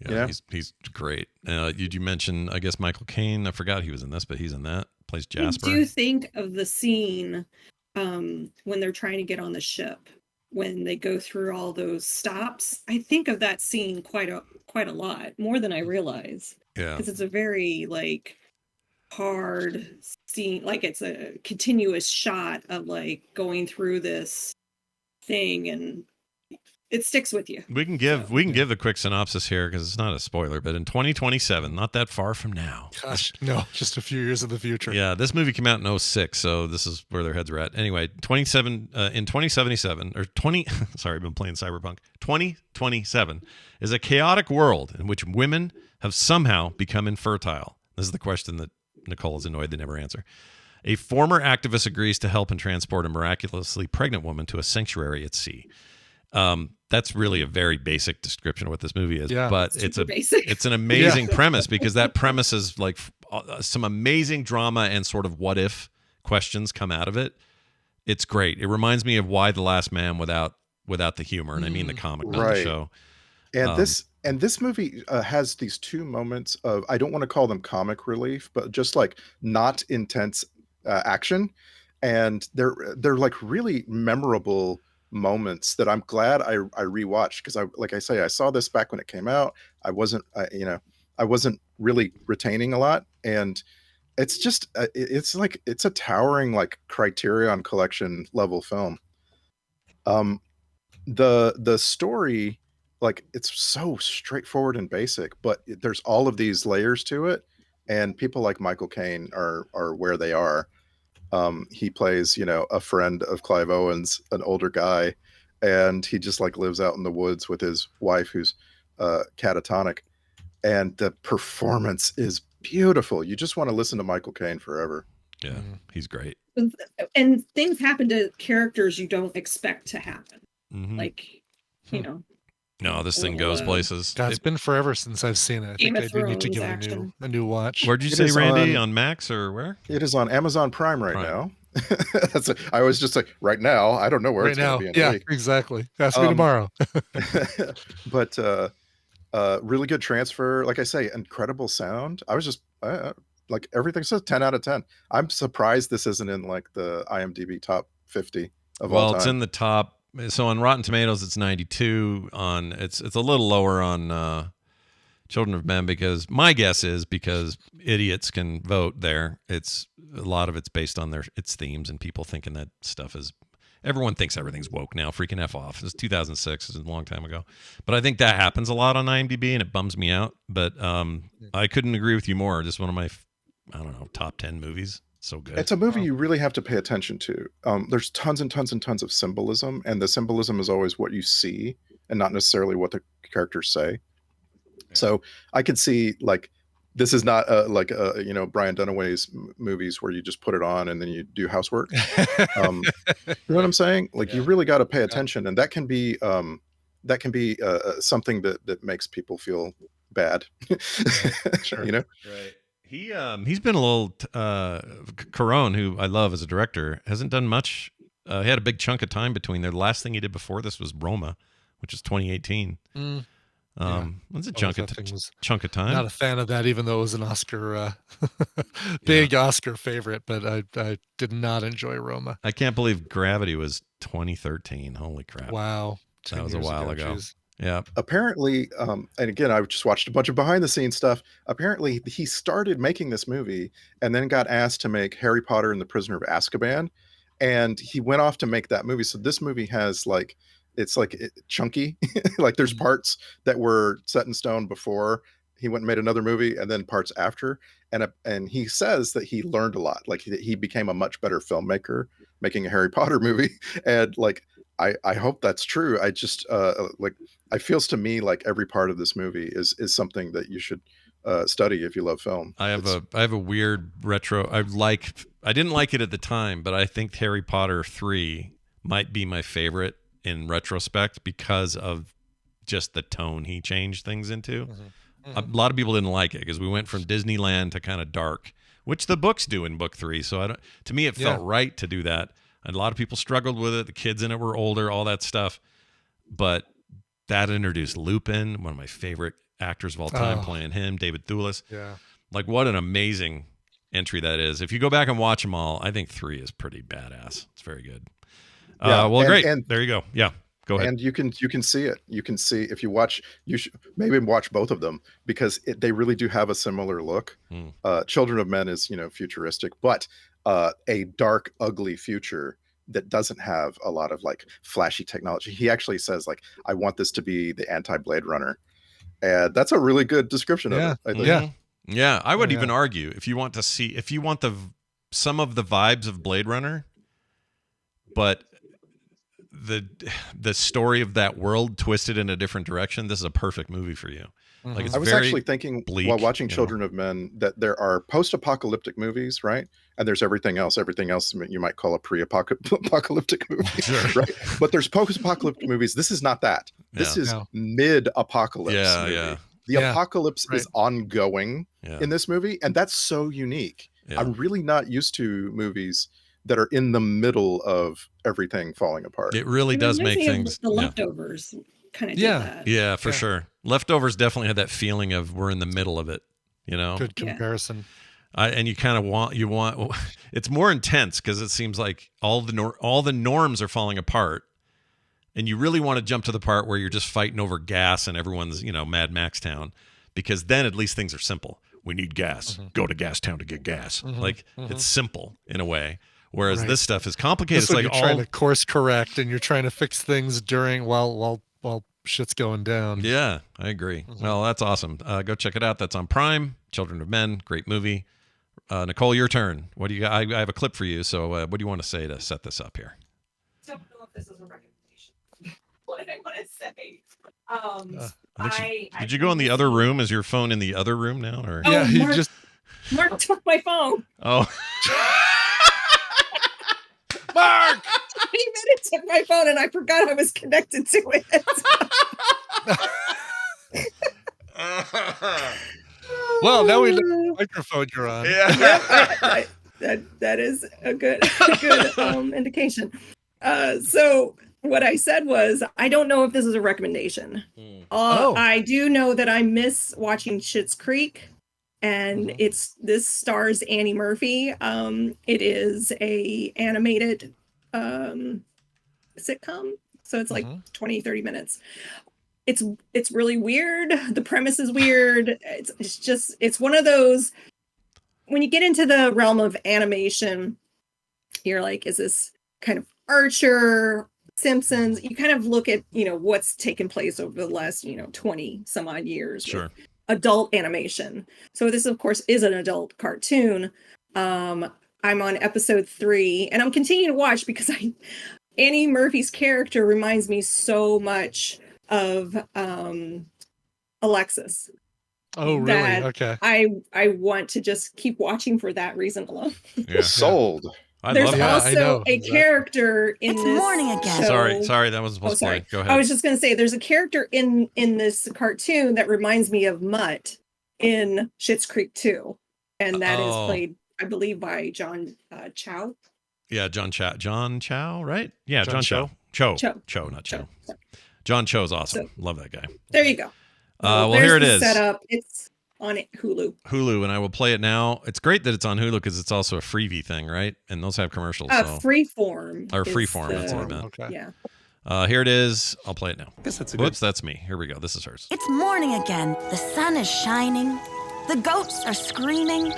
Yeah, he's great. Did you mention, I guess, Michael Caine? I forgot he was in this, but he's in that. Plays Jasper. I do think of the scene when they're trying to get on the ship, when they go through all those stops. I think of that scene quite a lot, more than I realize. Yeah, because it's a very like hard scene. Like it's a continuous shot of like going through this thing, and it sticks with you. We can give a quick synopsis here because it's not a spoiler, but in 2027, not that far from now. Gosh, no, just a few years in the future. Yeah, this movie came out in 2006, so this is where their heads are at. Anyway, in 2077 or 20 sorry, I've been playing Cyberpunk. 2027 is a chaotic world in which women have somehow become infertile. This is the question that Nicole is annoyed they never answer. A former activist agrees to help and transport a miraculously pregnant woman to a sanctuary at sea. That's really a very basic description of what this movie is, but it's an amazing premise, because that premise is like some amazing drama and sort of what if questions come out of it. It's great. It reminds me of Why the Last Man without the humor, and I mean the comic, not the show. And this movie has these two moments of, I don't want to call them comic relief, but just like not intense action, and they're like really memorable moments that I'm glad I rewatched, because like I say, I saw this back when it came out. I wasn't really retaining a lot, and it's just it's a towering like Criterion Collection level film. The story, like, it's so straightforward and basic, but there's all of these layers to it, and people like Michael Caine are where they are. He plays, a friend of Clive Owen's, an older guy, and he just like lives out in the woods with his wife, who's catatonic, and the performance is beautiful. You just want to listen to Michael Caine forever. Yeah, he's great. And things happen to characters you don't expect to happen. Like, No, this thing goes places. God, it's been forever since I've seen it. I think I do need to give it a new watch. Where'd you say, Randy? On Max or where? It is on Amazon Prime right now. I was just like, right now. I don't know where it's going to be in a week. Exactly. Ask me tomorrow. But really good transfer. Like I say, incredible sound. I was just like, everything says 10 out of 10. I'm surprised this isn't in like the IMDb top 50 of all time. Well, it's in the top. So on Rotten Tomatoes, it's 92. It's a little lower on Children of Men, because my guess is because idiots can vote there. It's a lot of it's based on its themes, and people thinking that stuff is. Everyone thinks everything's woke now. Freaking F off. It's 2006. It's a long time ago. But I think that happens a lot on IMDb, and it bums me out. But I couldn't agree with you more. Just one of my, top 10 movies. So good. It's a movie you really have to pay attention to. There's tons and tons and tons of symbolism, and the symbolism is always what you see and not necessarily what the characters say. Yeah. So I could see, like, this is not Brian Dunaway's movies where you just put it on and then you do housework. You know what I'm saying? Like, you really got to pay attention, and that can be something that makes people feel bad. Sure. Right. He's been a little Cuarón, who I love as a director, hasn't done much. He had a big chunk of time between there. The last thing he did before this was Roma, which is 2018. What's a chunk of time? Not a fan of that, even though it was an Oscar big Oscar favorite, but I did not enjoy Roma. I can't believe Gravity was 2013. Holy crap. Wow. That was a while ago. Yeah. Apparently, and again, I just watched a bunch of behind the scenes stuff. Apparently, he started making this movie and then got asked to make Harry Potter and the Prisoner of Azkaban, and he went off to make that movie. So this movie has it's chunky. Like, there's parts that were set in stone before he went and made another movie, and then parts after. And he says that he learned a lot. Like, he became a much better filmmaker making a Harry Potter movie, and like. I hope that's true. I just it feels to me like every part of this movie is something that you should study if you love film. I have a weird retro. I didn't like it at the time, but I think Harry Potter 3 might be my favorite in retrospect because of just the tone he changed things into. A lot of people didn't like it because we went from Disneyland to kind of dark, which the books do in book 3. So to me, it felt right to do that. And a lot of people struggled with it. The kids in it were older, all that stuff. But that introduced Lupin, one of my favorite actors of all time, playing him, David Thewlis. Yeah. Like, what an amazing entry that is. If you go back and watch them all, I think 3 is pretty badass. It's very good. Great. And there you go. Yeah. Go ahead. And you can see it. You can see, if you watch, you should maybe watch both of them, because they really do have a similar look. Children of Men is, futuristic, but a dark, ugly future that doesn't have a lot of like flashy technology. He actually says, like, I want this to be the anti-Blade Runner, and that's a really good description of it, I think. Yeah. I would even argue, if you want some of the vibes of Blade Runner, but the story of that world twisted in a different direction, this is a perfect movie for you. Like, it's I was very actually thinking bleak, while watching Children of Men that there are post-apocalyptic movies, right? And there's everything else. Everything else you might call a pre-apocalyptic movie, right? But there's post-apocalyptic movies. This is not that. This is mid-apocalypse. Yeah. The apocalypse is ongoing in this movie, and that's so unique. I'm really not used to movies that are in the middle of everything falling apart. It really does make things. The Leftovers kind of did that. Yeah, for sure. Leftovers definitely had that feeling of we're in the middle of it. You know, good comparison. And you kind of want it's more intense because it seems like all the norms are falling apart, and you really want to jump to the part where you're just fighting over gas and everyone's Mad Max Town, because then at least things are simple. We need gas. Go to Gas Town to get gas. It's simple in a way. Whereas this stuff is complicated. It's like you're trying to course correct and you're trying to fix things during while shit's going down. Yeah, I agree. Well, that's awesome. Go check it out. That's on Prime. Children of Men, great movie. Nicole, your turn. What do you got? I have a clip for you. So what do you want to say to set this up here? I don't know if this is a recommendation. What I want to say. Did you go in the other room? Is your phone in the other room now? Or Mark took my phone. Oh. Mark! He took my phone and I forgot I was connected to it. Well, now we know the microphone you're on. Yeah. That is a good indication. So what I said was, I don't know if this is a recommendation. I do know that I miss watching Schitt's Creek. And this stars Annie Murphy. It is a animated sitcom. So it's like 20-30 minutes. It's really weird. The premise is weird. It's one of those, when you get into the realm of animation, you're like, is this kind of Archer, Simpsons? You kind of look at, what's taken place over the last, 20 some odd years. Sure. Adult animation. So this, of course, is an adult cartoon. I'm on episode 3, and I'm continuing to watch because Annie Murphy's character reminds me so much of Alexis. Oh, really? Okay. I want to just keep watching for that reason alone. Yeah. Sold. There's also a character in this morning again. Sorry, that wasn't supposed to play. Go ahead. I was just going to say, there's a character in this cartoon that reminds me of Mutt in Schitt's Creek 2, and that is played, I believe, by John Chow. Yeah, John Chow, right? Yeah, John Chow. Cho, not Chow. John Cho's awesome. Love that guy. There you go. Well, here it is. Setup. It's on Hulu, and I will play it now. It's great that it's on Hulu because it's also a freebie thing, right? And those have commercials. Freeform. Or Freeform, that's what I meant. Okay. Yeah. Here it is. I'll play it now. I guess that's Whoops, that's me. Here we go. This is hers. It's morning again. The sun is shining. The goats are screaming.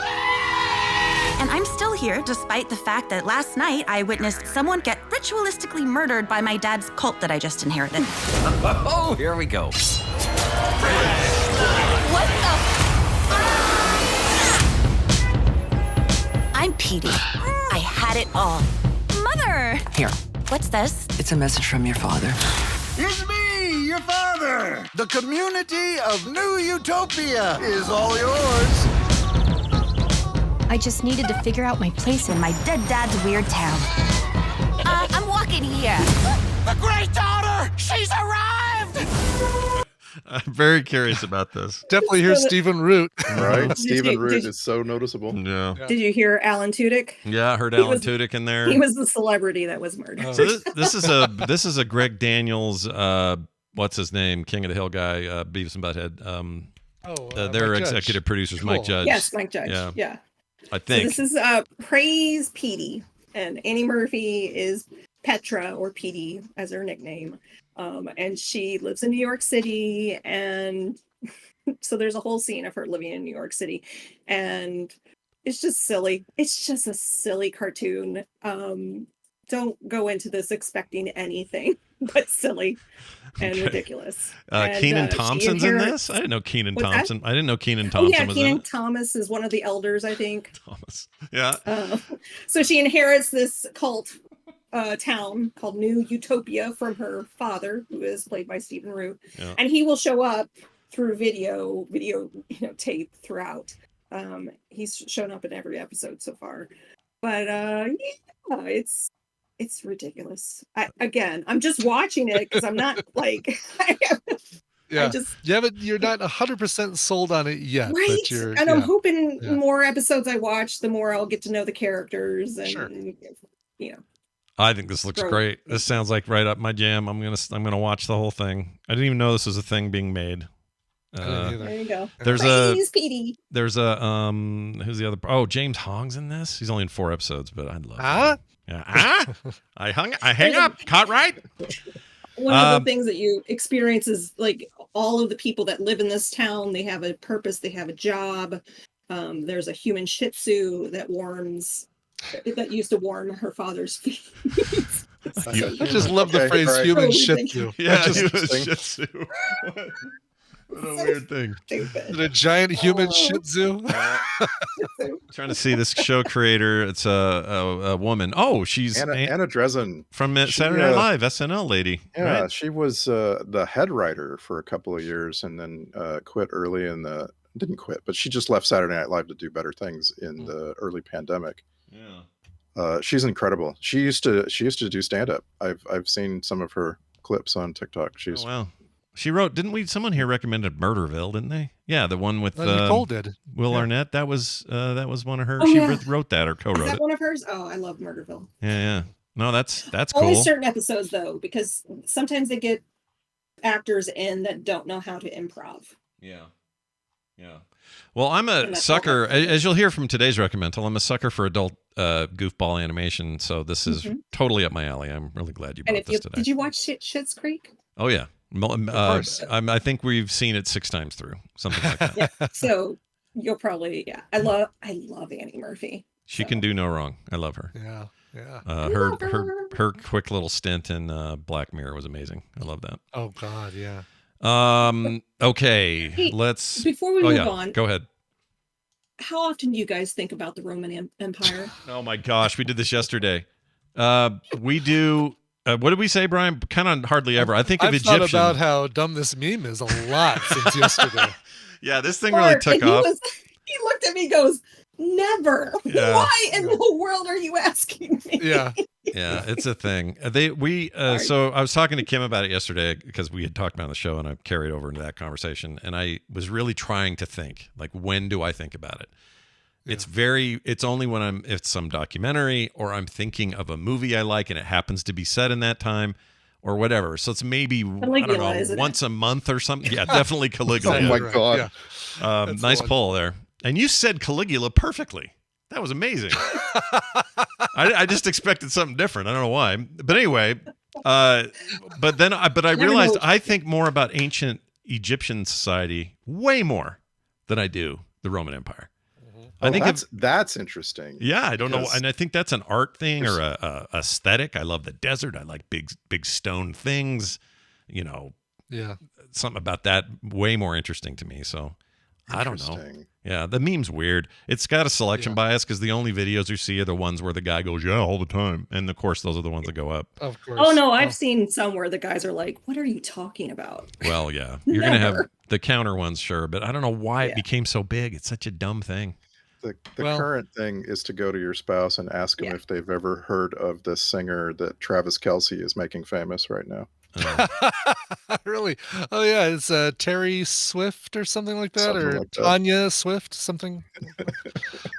And I'm still here despite the fact that last night I witnessed someone get ritualistically murdered by my dad's cult that I just inherited. Oh, here we go. What the? I'm Petey. I had it all. Mother! Here. What's this? It's a message from your father. It's me, your father. The community of New Utopia is all yours. I just needed to figure out my place in my dead dad's weird town. I'm walking here. The great daughter! She's arrived! I'm very curious about this. Definitely hear Stephen Root. Right? Stephen Root is so noticeable. Yeah. Did you hear Alan Tudyk? Yeah, I heard Alan Tudyk in there. He was the celebrity that was murdered. So this is a Greg Daniels, what's his name? King of the Hill guy, Beavis and Butthead. Their executive producers, cool. Mike Judge. Yes, Mike Judge. Yeah. I think. So this is Praise Petey, and Annie Murphy is Petra, or Petey as her nickname. And she lives in New York City, and so there's a whole scene of her living in New York City, and it's just silly. It's just a silly cartoon. Don't go into this expecting anything but silly and ridiculous. Kenan Thompson's in this? I didn't know Kenan Thompson. I didn't know Kenan Thompson was in it. Kenan Thomas is one of the elders, I think. Thomas. Yeah. So she inherits this cult town called New Utopia from her father, who is played by Stephen Root, Yeah. and he will show up through video tape throughout. He's shown up in every episode so far, but it's ridiculous. I'm just watching it because I'm not like Yeah, you're not 100% sold on it yet. Right, but you're, and I'm hoping more episodes I watch, the more I'll get to know the characters, and I think this looks great. This sounds like right up my jam. I'm gonna watch the whole thing. I didn't even know this was a thing being made. There you go. There's Petey. There's a who's the other? Oh, James Hong's in this. He's only in 4 episodes, but I love him. Yeah. I hang up. Caught right. One of the things that you experience is like all of the people that live in this town, they have a purpose, they have a job. There's a human Shih Tzu that used to warm her father's feet. I just love the phrase human Shih Tzu. Yeah, human Shih Tzu. What a weird thing. A giant human Shih Tzu. Trying to see this show creator. It's a woman. Oh, she's Anna Dresden from Saturday Night Live, SNL lady. Yeah, right? she was the head writer for a couple of years, and then quit early didn't quit, but she just left Saturday Night Live to do better things in the early pandemic. Yeah. She's incredible. She used to do stand up. I've seen some of her clips on TikTok. She's wow. She wrote, someone here recommended Murderville, didn't they? Yeah, the one with Nicole did. Will Arnett. That was one of her. Oh, she yeah. wrote that or co-wrote Is that it. one of hers? Oh, I love Murderville. Yeah. No, that's cool. Only certain episodes though, because sometimes they get actors in that don't know how to improv. Yeah. Well, I'm a sucker, as you'll hear from today's Recomental, I'm a sucker for adult goofball animation, so this is totally up my alley. I'm really glad you brought this today. Did you watch Schitt's Creek? Oh, yeah. I think we've seen it 6 times through, something like that. Yeah. So you'll probably, I love Annie Murphy. She can do no wrong. I love her. Yeah. Her quick little stint in Black Mirror was amazing. I love that. Oh God, yeah. Okay, Hey, let's. before we move on, go ahead. How often do you guys think about the Roman Empire? Oh my gosh, we did this yesterday. We do. What did we say, Brian? Kind of hardly ever. I think of Egyptian. I've thought about how dumb this meme is a lot since yesterday. Yeah, this thing really took off. He looked at me and goes, never. Yeah. Why in the world are you asking me? Yeah. Yeah, it's a thing. So I was talking to Kim about it yesterday because we had talked about it on the show, and I carried over into that conversation. And I was really trying to think, like, when do I think about it? Yeah. It's only when it's some documentary or I'm thinking of a movie I like and it happens to be set in that time or whatever. So it's maybe, Caligula, I don't know, once a month or something. Yeah, definitely Caligula. Oh my God. Yeah. Nice pull there. And you said Caligula perfectly. That was amazing. I just expected something different. I don't know why. But anyway, I realized I think more about ancient Egyptian society way more than I do the Roman Empire. I think that's interesting. Yeah, I don't know, and I think that's an art thing or a aesthetic. I love the desert. I like big stone things. Yeah, something about that way more interesting to me. So I don't know. Yeah, the meme's weird. It's got a selection bias because the only videos you see are the ones where the guy goes, "Yeah," all the time, and of course those are the ones that go up. Of course. Oh no, I've seen some where the guys are like, "What are you talking about?" Well, yeah, you're gonna have the counter ones, sure, but I don't know why it became so big. It's such a dumb thing. The current thing is to go to your spouse and ask them if they've ever heard of this singer that Travis Kelce is making famous right now. Really? Oh yeah, it's Terry Swift or something like that, or like Tanya Swift, something.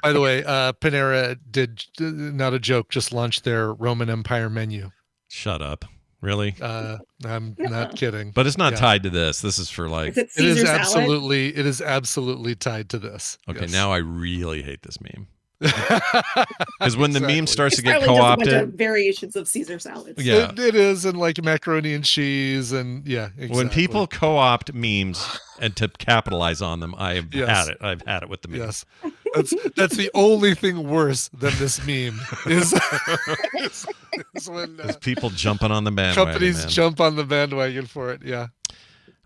By the way, Panera did, not a joke, just launched their Roman Empire menu. Shut up. Really? I'm not kidding. But it's not tied to this. This is for like. It is absolutely tied to this. Okay, now I really hate this meme. Because when the meme starts to get co-opted, just a bunch of variations of Caesar salads. Yeah, it is, and like macaroni and cheese, and exactly. When people co-opt memes and to capitalize on them, I've had it. I've had it with the meme. Yes, that's the only thing worse than this meme is when people jumping on the bandwagon. Companies jump on the bandwagon for it. Yeah.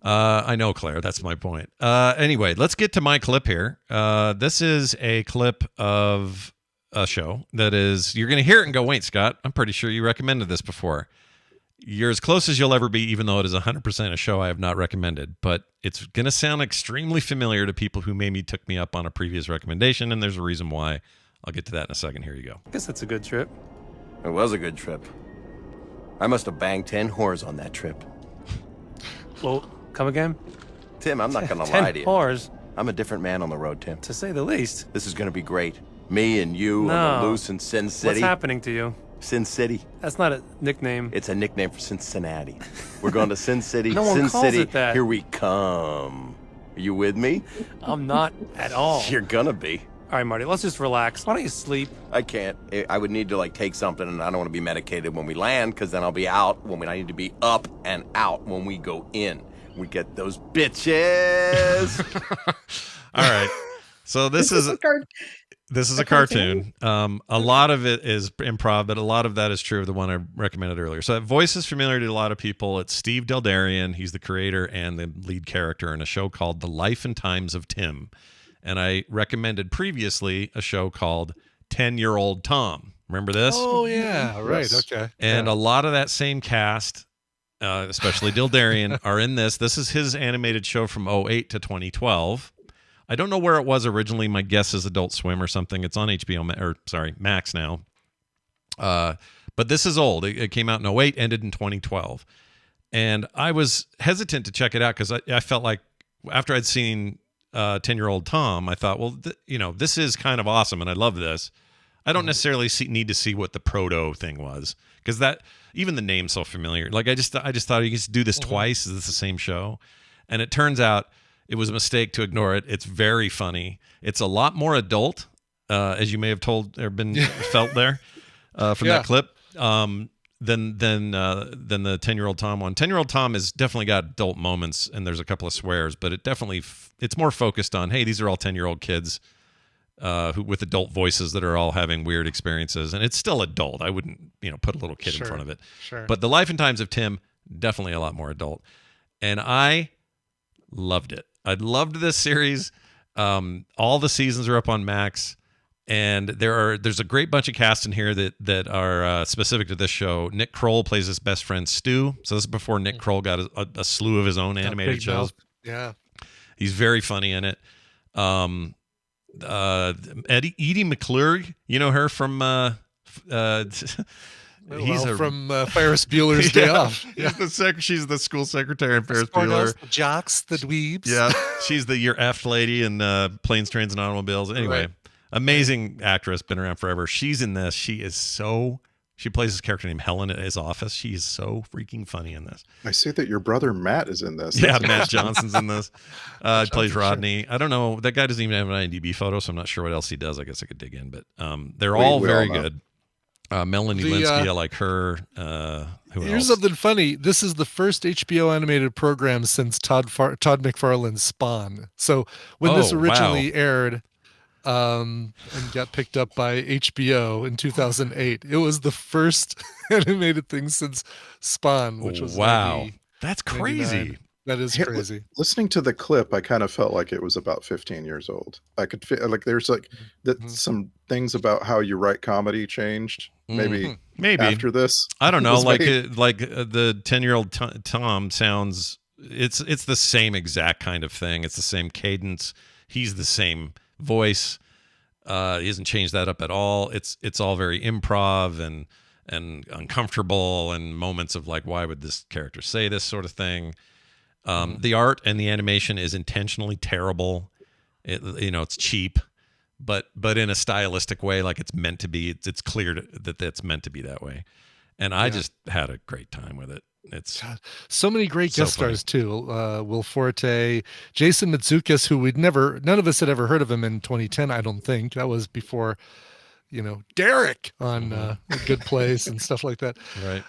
I know, Claire. That's my point. Anyway, let's get to my clip here. This is a clip of a show that is, you're going to hear it and go, wait, Scott, I'm pretty sure you recommended this before. You're as close as you'll ever be, even though it is 100% a show I have not recommended. But it's going to sound extremely familiar to people who maybe took me up on a previous recommendation, and there's a reason why. I'll get to that in a second. Here you go. I guess that's a good trip. It was a good trip. I must have banged 10 whores on that trip. Well, come again? Tim, I'm not going to 10 lie to you. whores? I'm a different man on the road, Tim. To say the least. This is going to be great. Me and you on the loose in Sin City. What's happening to you? Sin City. That's not a nickname. It's a nickname for Cincinnati. We're going to Sin City. No one Sin calls City. it that. Here we come. Are you with me? I'm not at all. You're gonna be. All right, Marty, let's just relax. Why don't you sleep? I can't. I would need to like take something, and I don't want to be medicated when we land, because then I'll be out when I need to be up and out when we go in. We get those bitches. All right. So this is a cartoon. A lot of it is improv, but a lot of that is true of the one I recommended earlier. So that voice is familiar to a lot of people. It's Steve Daldarian. He's the creator and the lead character in a show called The Life and Times of Tim. And I recommended previously a show called 10-Year-Old Tom. Remember this? Oh, yeah. Right. Okay. And a lot of that same cast, especially Dildarian, are in this. This is his animated show from 2008 to 2012. I don't know where it was originally. My guess is Adult Swim or something. It's on Max now. But this is old. It came out in 2008, ended in 2012. And I was hesitant to check it out because I felt like after I'd seen 10-Year-Old Tom, I thought, well, this is kind of awesome, and I love this. I don't necessarily need to see what the proto thing was, because that even the name's so familiar. Like I just thought you could do this twice. Is this the same show? And it turns out it was a mistake to ignore it. It's very funny. It's a lot more adult, as you may have felt there from that clip. Than the 10-Year-Old Tom one. 10-Year-Old Tom has definitely got adult moments, and there's a couple of swears, but it's more focused on, hey, these are all 10-year-old kids who with adult voices that are all having weird experiences, and it's still adult. I wouldn't put a little kid in front of it. Sure. But The Life and Times of Tim, definitely a lot more adult, and I loved it. I loved this series. All the seasons are up on Max. And there's a great bunch of cast in here that are specific to this show. Nick Kroll plays his best friend Stu. So this is before Nick Kroll got a slew of his own animated shows. Yeah, he's very funny in it. Edie McClure, you know her from from Ferris Bueller's Day Off. Yeah. She's the school secretary in Ferris Bueller. The jocks, the dweebs. Yeah, she's the Your F lady in Planes, Trains, and Automobiles. Anyway. Right. Amazing actress, been around forever. She's in this. She plays this character named Helen at his office. She is so freaking funny in this. I see that your brother Matt is in this. Yeah, Matt Johnson's in this. Plays Rodney. Sure. I don't know. That guy doesn't even have an IMDb photo, so I'm not sure what else he does. I guess I could dig in, but they're all very good. Melanie Linsky, I like her. Here's something funny. This is the first HBO animated program since Todd McFarlane's Spawn. So when this originally aired, and got picked up by HBO in 2008. It was the first animated thing since Spawn, which was that's crazy. 99. That is crazy. Listening to the clip, I kind of felt like it was about 15 years old. I could feel like there's some things about how you write comedy changed. Maybe after this, I don't know. Like the 10-Year-Old Tom sounds. It's the same exact kind of thing. It's the same cadence. He's the same voice. He hasn't changed that up at all. It's all very improv and uncomfortable and moments of like, why would this character say this sort of thing? The art and the animation is intentionally terrible. It's cheap, but in a stylistic way, like it's meant to be. It's clear that it's meant to be that way. And I just had a great time with it. It's so many great guest stars too. Will Forte, Jason Mantzoukas, who none of us had ever heard of him in 2010. I don't think that was before, Derek on A Good Place and stuff like that. Right.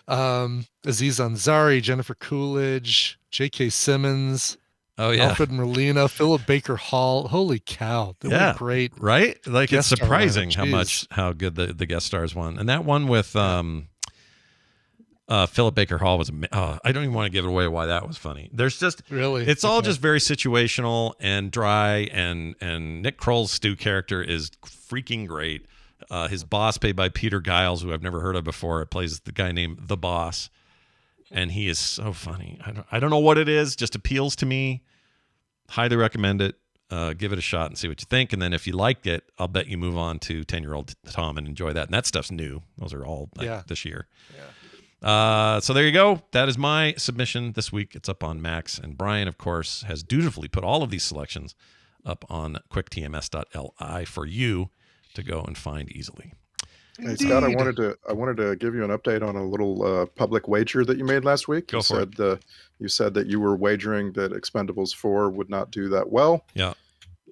Aziz Ansari, Jennifer Coolidge, J.K. Simmons. Oh yeah. Alfred Molina, Philip Baker Hall. Holy cow. They were great. Right. Like it's surprising how good the guest stars won. And that one with, Philip Baker Hall was. I don't even want to give it away why that was funny. There's just it's all just very situational and dry, and Nick Kroll's Stu character is freaking great. His boss, played by Peter Giles, who I've never heard of before, plays the guy named The Boss, and he is so funny. I don't know what it is, just appeals to me. Highly recommend it. Give it a shot and see what you think. And then if you liked it, I'll bet you move on to 10-Year-Old Tom and enjoy that. And that stuff's new. Those are all this year. Yeah. So there you go. That is my submission this week. It's up on Max. And Brian, of course, has dutifully put all of these selections up on quicktms.li for you to go and find easily. Hey Scott, I wanted to give you an update on a little public wager that you made last week. You said that you were wagering that Expendables 4 would not do that well. Yeah.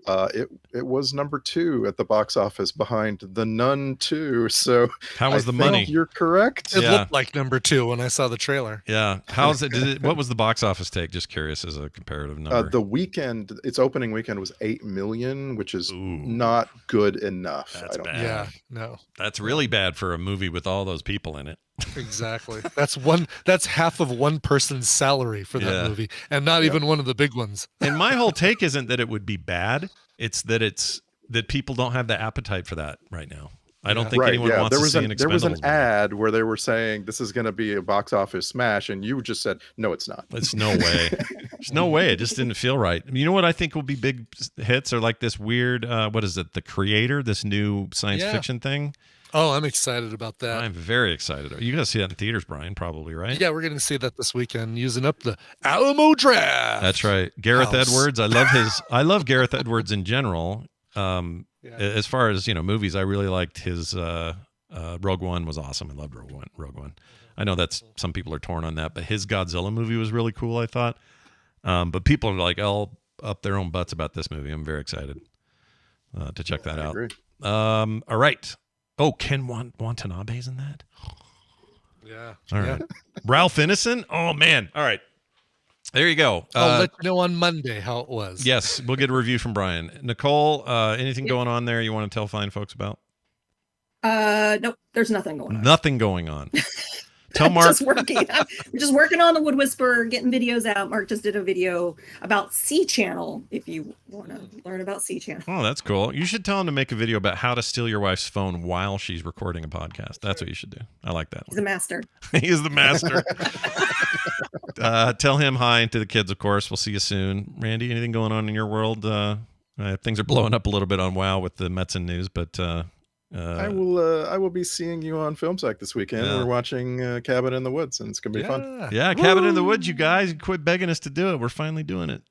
It was number 2 at the box office behind The Nun 2. So how was the money? You're correct. It looked like number 2 when I saw the trailer. Yeah. How's it? What was the box office take? Just curious as a comparative number. The weekend, its opening weekend was 8 million, which is not good enough. That's bad. Yeah, no. That's really bad for a movie with all those people in it. Exactly. That's half of one person's salary for that movie, and not even one of the big ones. And my whole take isn't that it would be bad. It's that people don't have the appetite for that right now. I don't think anyone wants to see an Expendables There was an movie. ad where they were saying this is going to be a box office smash, and you just said, no, it's not. It's no way. There's no way. It just didn't feel right. You know what I think will be big hits are like this weird, what is it? The Creator, this new science fiction thing. Oh, I'm excited about that. I'm very excited. You're going to see that in theaters, Brian, probably, right? Yeah, we're going to see that this weekend using up the Alamo Draft. That's right. Gareth Edwards. I love Gareth Edwards in general. As far as, movies, I really liked his Rogue One was awesome. I loved Rogue One. I know that's some people are torn on that, but his Godzilla movie was really cool, I thought. But people are like all up their own butts about this movie. I'm very excited to check that out. Agree. All right. Oh, Ken Watanabe's in that? Yeah. All right. Ralph Ineson? Oh, man. All right. There you go. I'll let you know on Monday how it was. Yes, we'll get a review from Brian. Nicole, anything going on there you want to tell fine folks about? Nope, there's nothing going on. Nothing going on. Tell Mark. I'm just working on the Wood Whisperer, getting videos out. Mark just did a video about C Channel. If you want to learn about C Channel. Oh, that's cool. You should tell him to make a video about how to steal your wife's phone while she's recording a podcast. That's what you should do. I like that. He's the master. He is the master. Tell him hi to the kids, of course. We'll see you soon. Randy, anything going on in your world? Things are blowing up a little bit on WoW with the Metzen news, but I will be seeing you on Film Psych this weekend. We're watching Cabin in the Woods, and it's gonna be fun. Yeah, Cabin in the Woods, you guys. Quit begging us to do it. We're finally doing it.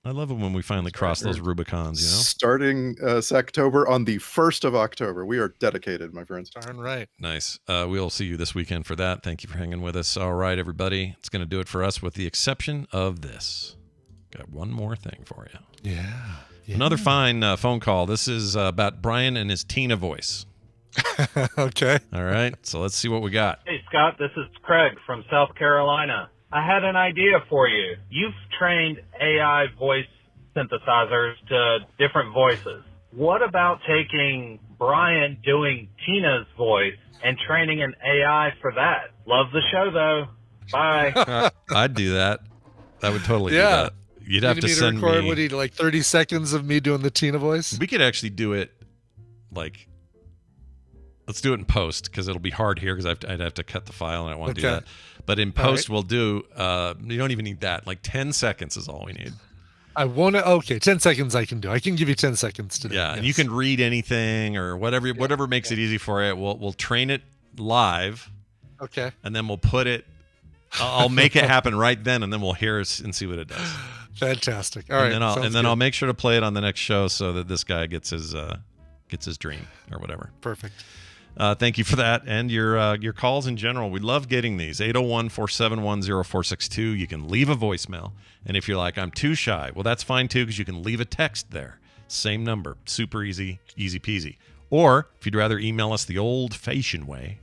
I love it when we finally cross those Rubicons, Starting October on the 1st of October. We are dedicated, my friends. Darn right. Nice. We'll see you this weekend for that. Thank you for hanging with us. All right, everybody. It's going to do it for us with the exception of this. Got one more thing for you. Yeah. Another fine phone call. This is about Brian and his Tina voice. Okay. All right. So let's see what we got. Hey, Scott. This is Craig from South Carolina. I had an idea for you. You've trained AI voice synthesizers to different voices. What about taking Brian doing Tina's voice and training an AI for that? Love the show, though. Bye. I'd do that. I would totally do that. You'd have to send me. What do you like 30 seconds of me doing the Tina voice? We could actually do it like. Let's do it in post because it'll be hard here because I'd have to cut the file and I want to do that. But in post, we'll do. You don't even need that. Like 10 seconds is all we need. I want to. Okay, 10 seconds I can do. I can give you 10 seconds to do. Yeah, and you can read anything or whatever makes it easy for you. We'll train it live. Okay. And then we'll put it. I'll make it happen right then, and then we'll hear it and see what it does. Fantastic. All right. And then I'll make sure to play it on the next show so that this guy gets his dream or whatever. Perfect. Thank you for that and your calls in general. We love getting these. 801-471-0462. You can leave a voicemail. And if you're like, I'm too shy, well, that's fine too because you can leave a text there. Same number. Super easy peasy. Or if you'd rather email us the old-fashioned way,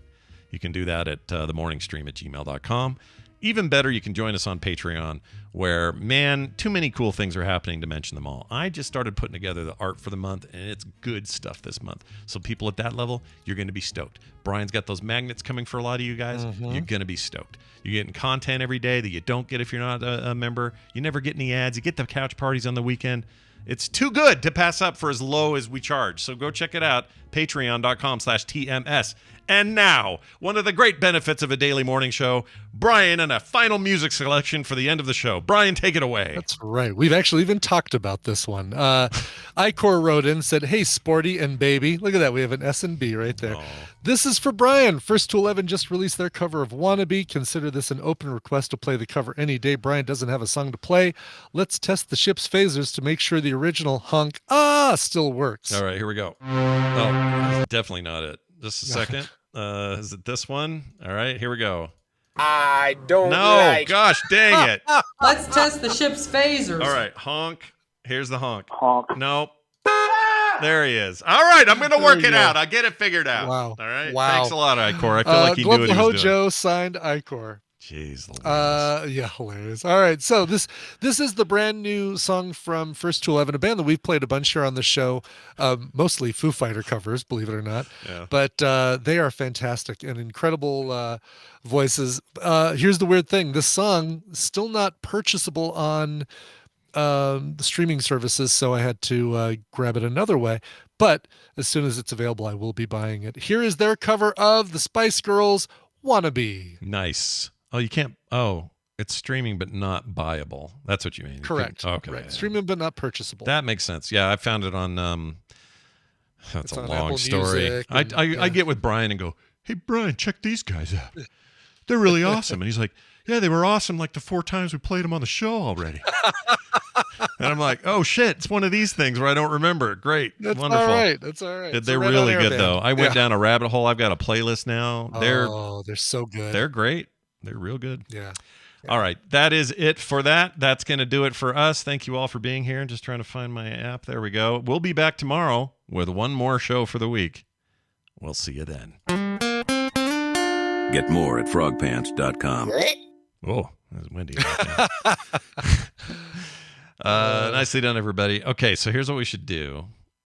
you can do that at themorningstream@gmail.com. Even better, you can join us on Patreon where, man, too many cool things are happening to mention them all. I just started putting together the art for the month, and it's good stuff this month. So people at that level, you're going to be stoked. Brian's got those magnets coming for a lot of you guys. Mm-hmm. You're going to be stoked. You're getting content every day that you don't get if you're not a member. You never get any ads. You get the couch parties on the weekend. It's too good to pass up for as low as we charge. So go check it out, patreon.com/TMS. And now, one of the great benefits of a daily morning show, Brian and a final music selection for the end of the show. Brian, take it away. That's right. We've actually even talked about this one. Icor wrote in and said, hey, Sporty and Baby. Look at that. We have an S and B right there. This is for Brian. First to 11 just released their cover of Wannabe. Consider this an open request to play the cover any day. Brian doesn't have a song to play. Let's test the ship's phasers to make sure the original hunk still works. All right, here we go. Oh, definitely not it. Just a second. Is it this one? All right, here we go. I don't gosh dang it. Let's test the ship's phasers. All right, honk. Here's the honk. Honk. Nope. There he is. All right, I'm going to work it out. I'll get it figured out. Wow. All right. Wow. Thanks a lot, Icor. I feel like he knew what he was doing. Joe signed Icor. Jeez. Yeah, hilarious. All right, so this is the brand new song from First to 11, a band that we've played a bunch here on the show, mostly Foo Fighter covers, believe it or not. Yeah. But they are fantastic and incredible voices. Here's the weird thing: this song is still not purchasable on the streaming services, so I had to grab it another way. But as soon as it's available, I will be buying it. Here is their cover of the Spice Girls' "Wannabe." Nice. Oh, you can't. Oh, it's streaming but not buyable. That's what you mean. Correct. Okay. Right. Streaming but not purchasable. That makes sense. Yeah, I found it on. That's it's a on long Apple story. Music and, I get with Brian and go, "Hey, Brian, check these guys out. They're really awesome." And he's like, "Yeah, they were awesome. Like the 4 times we played them on the show already." And I'm like, "Oh shit, it's one of these things where I don't remember." Great, That's wonderful. all right. That's all right. They're really good though. I went down a rabbit hole. I've got a playlist now. They're so good. They're great. They're real good. Yeah. All right. That is it for that. That's going to do it for us. Thank you all for being here. Just trying to find my app. There we go. We'll be back tomorrow with one more show for the week. We'll see you then. Get more at frogpants.com. Oh, that's windy. Nicely done, everybody. Okay, so here's what we should do.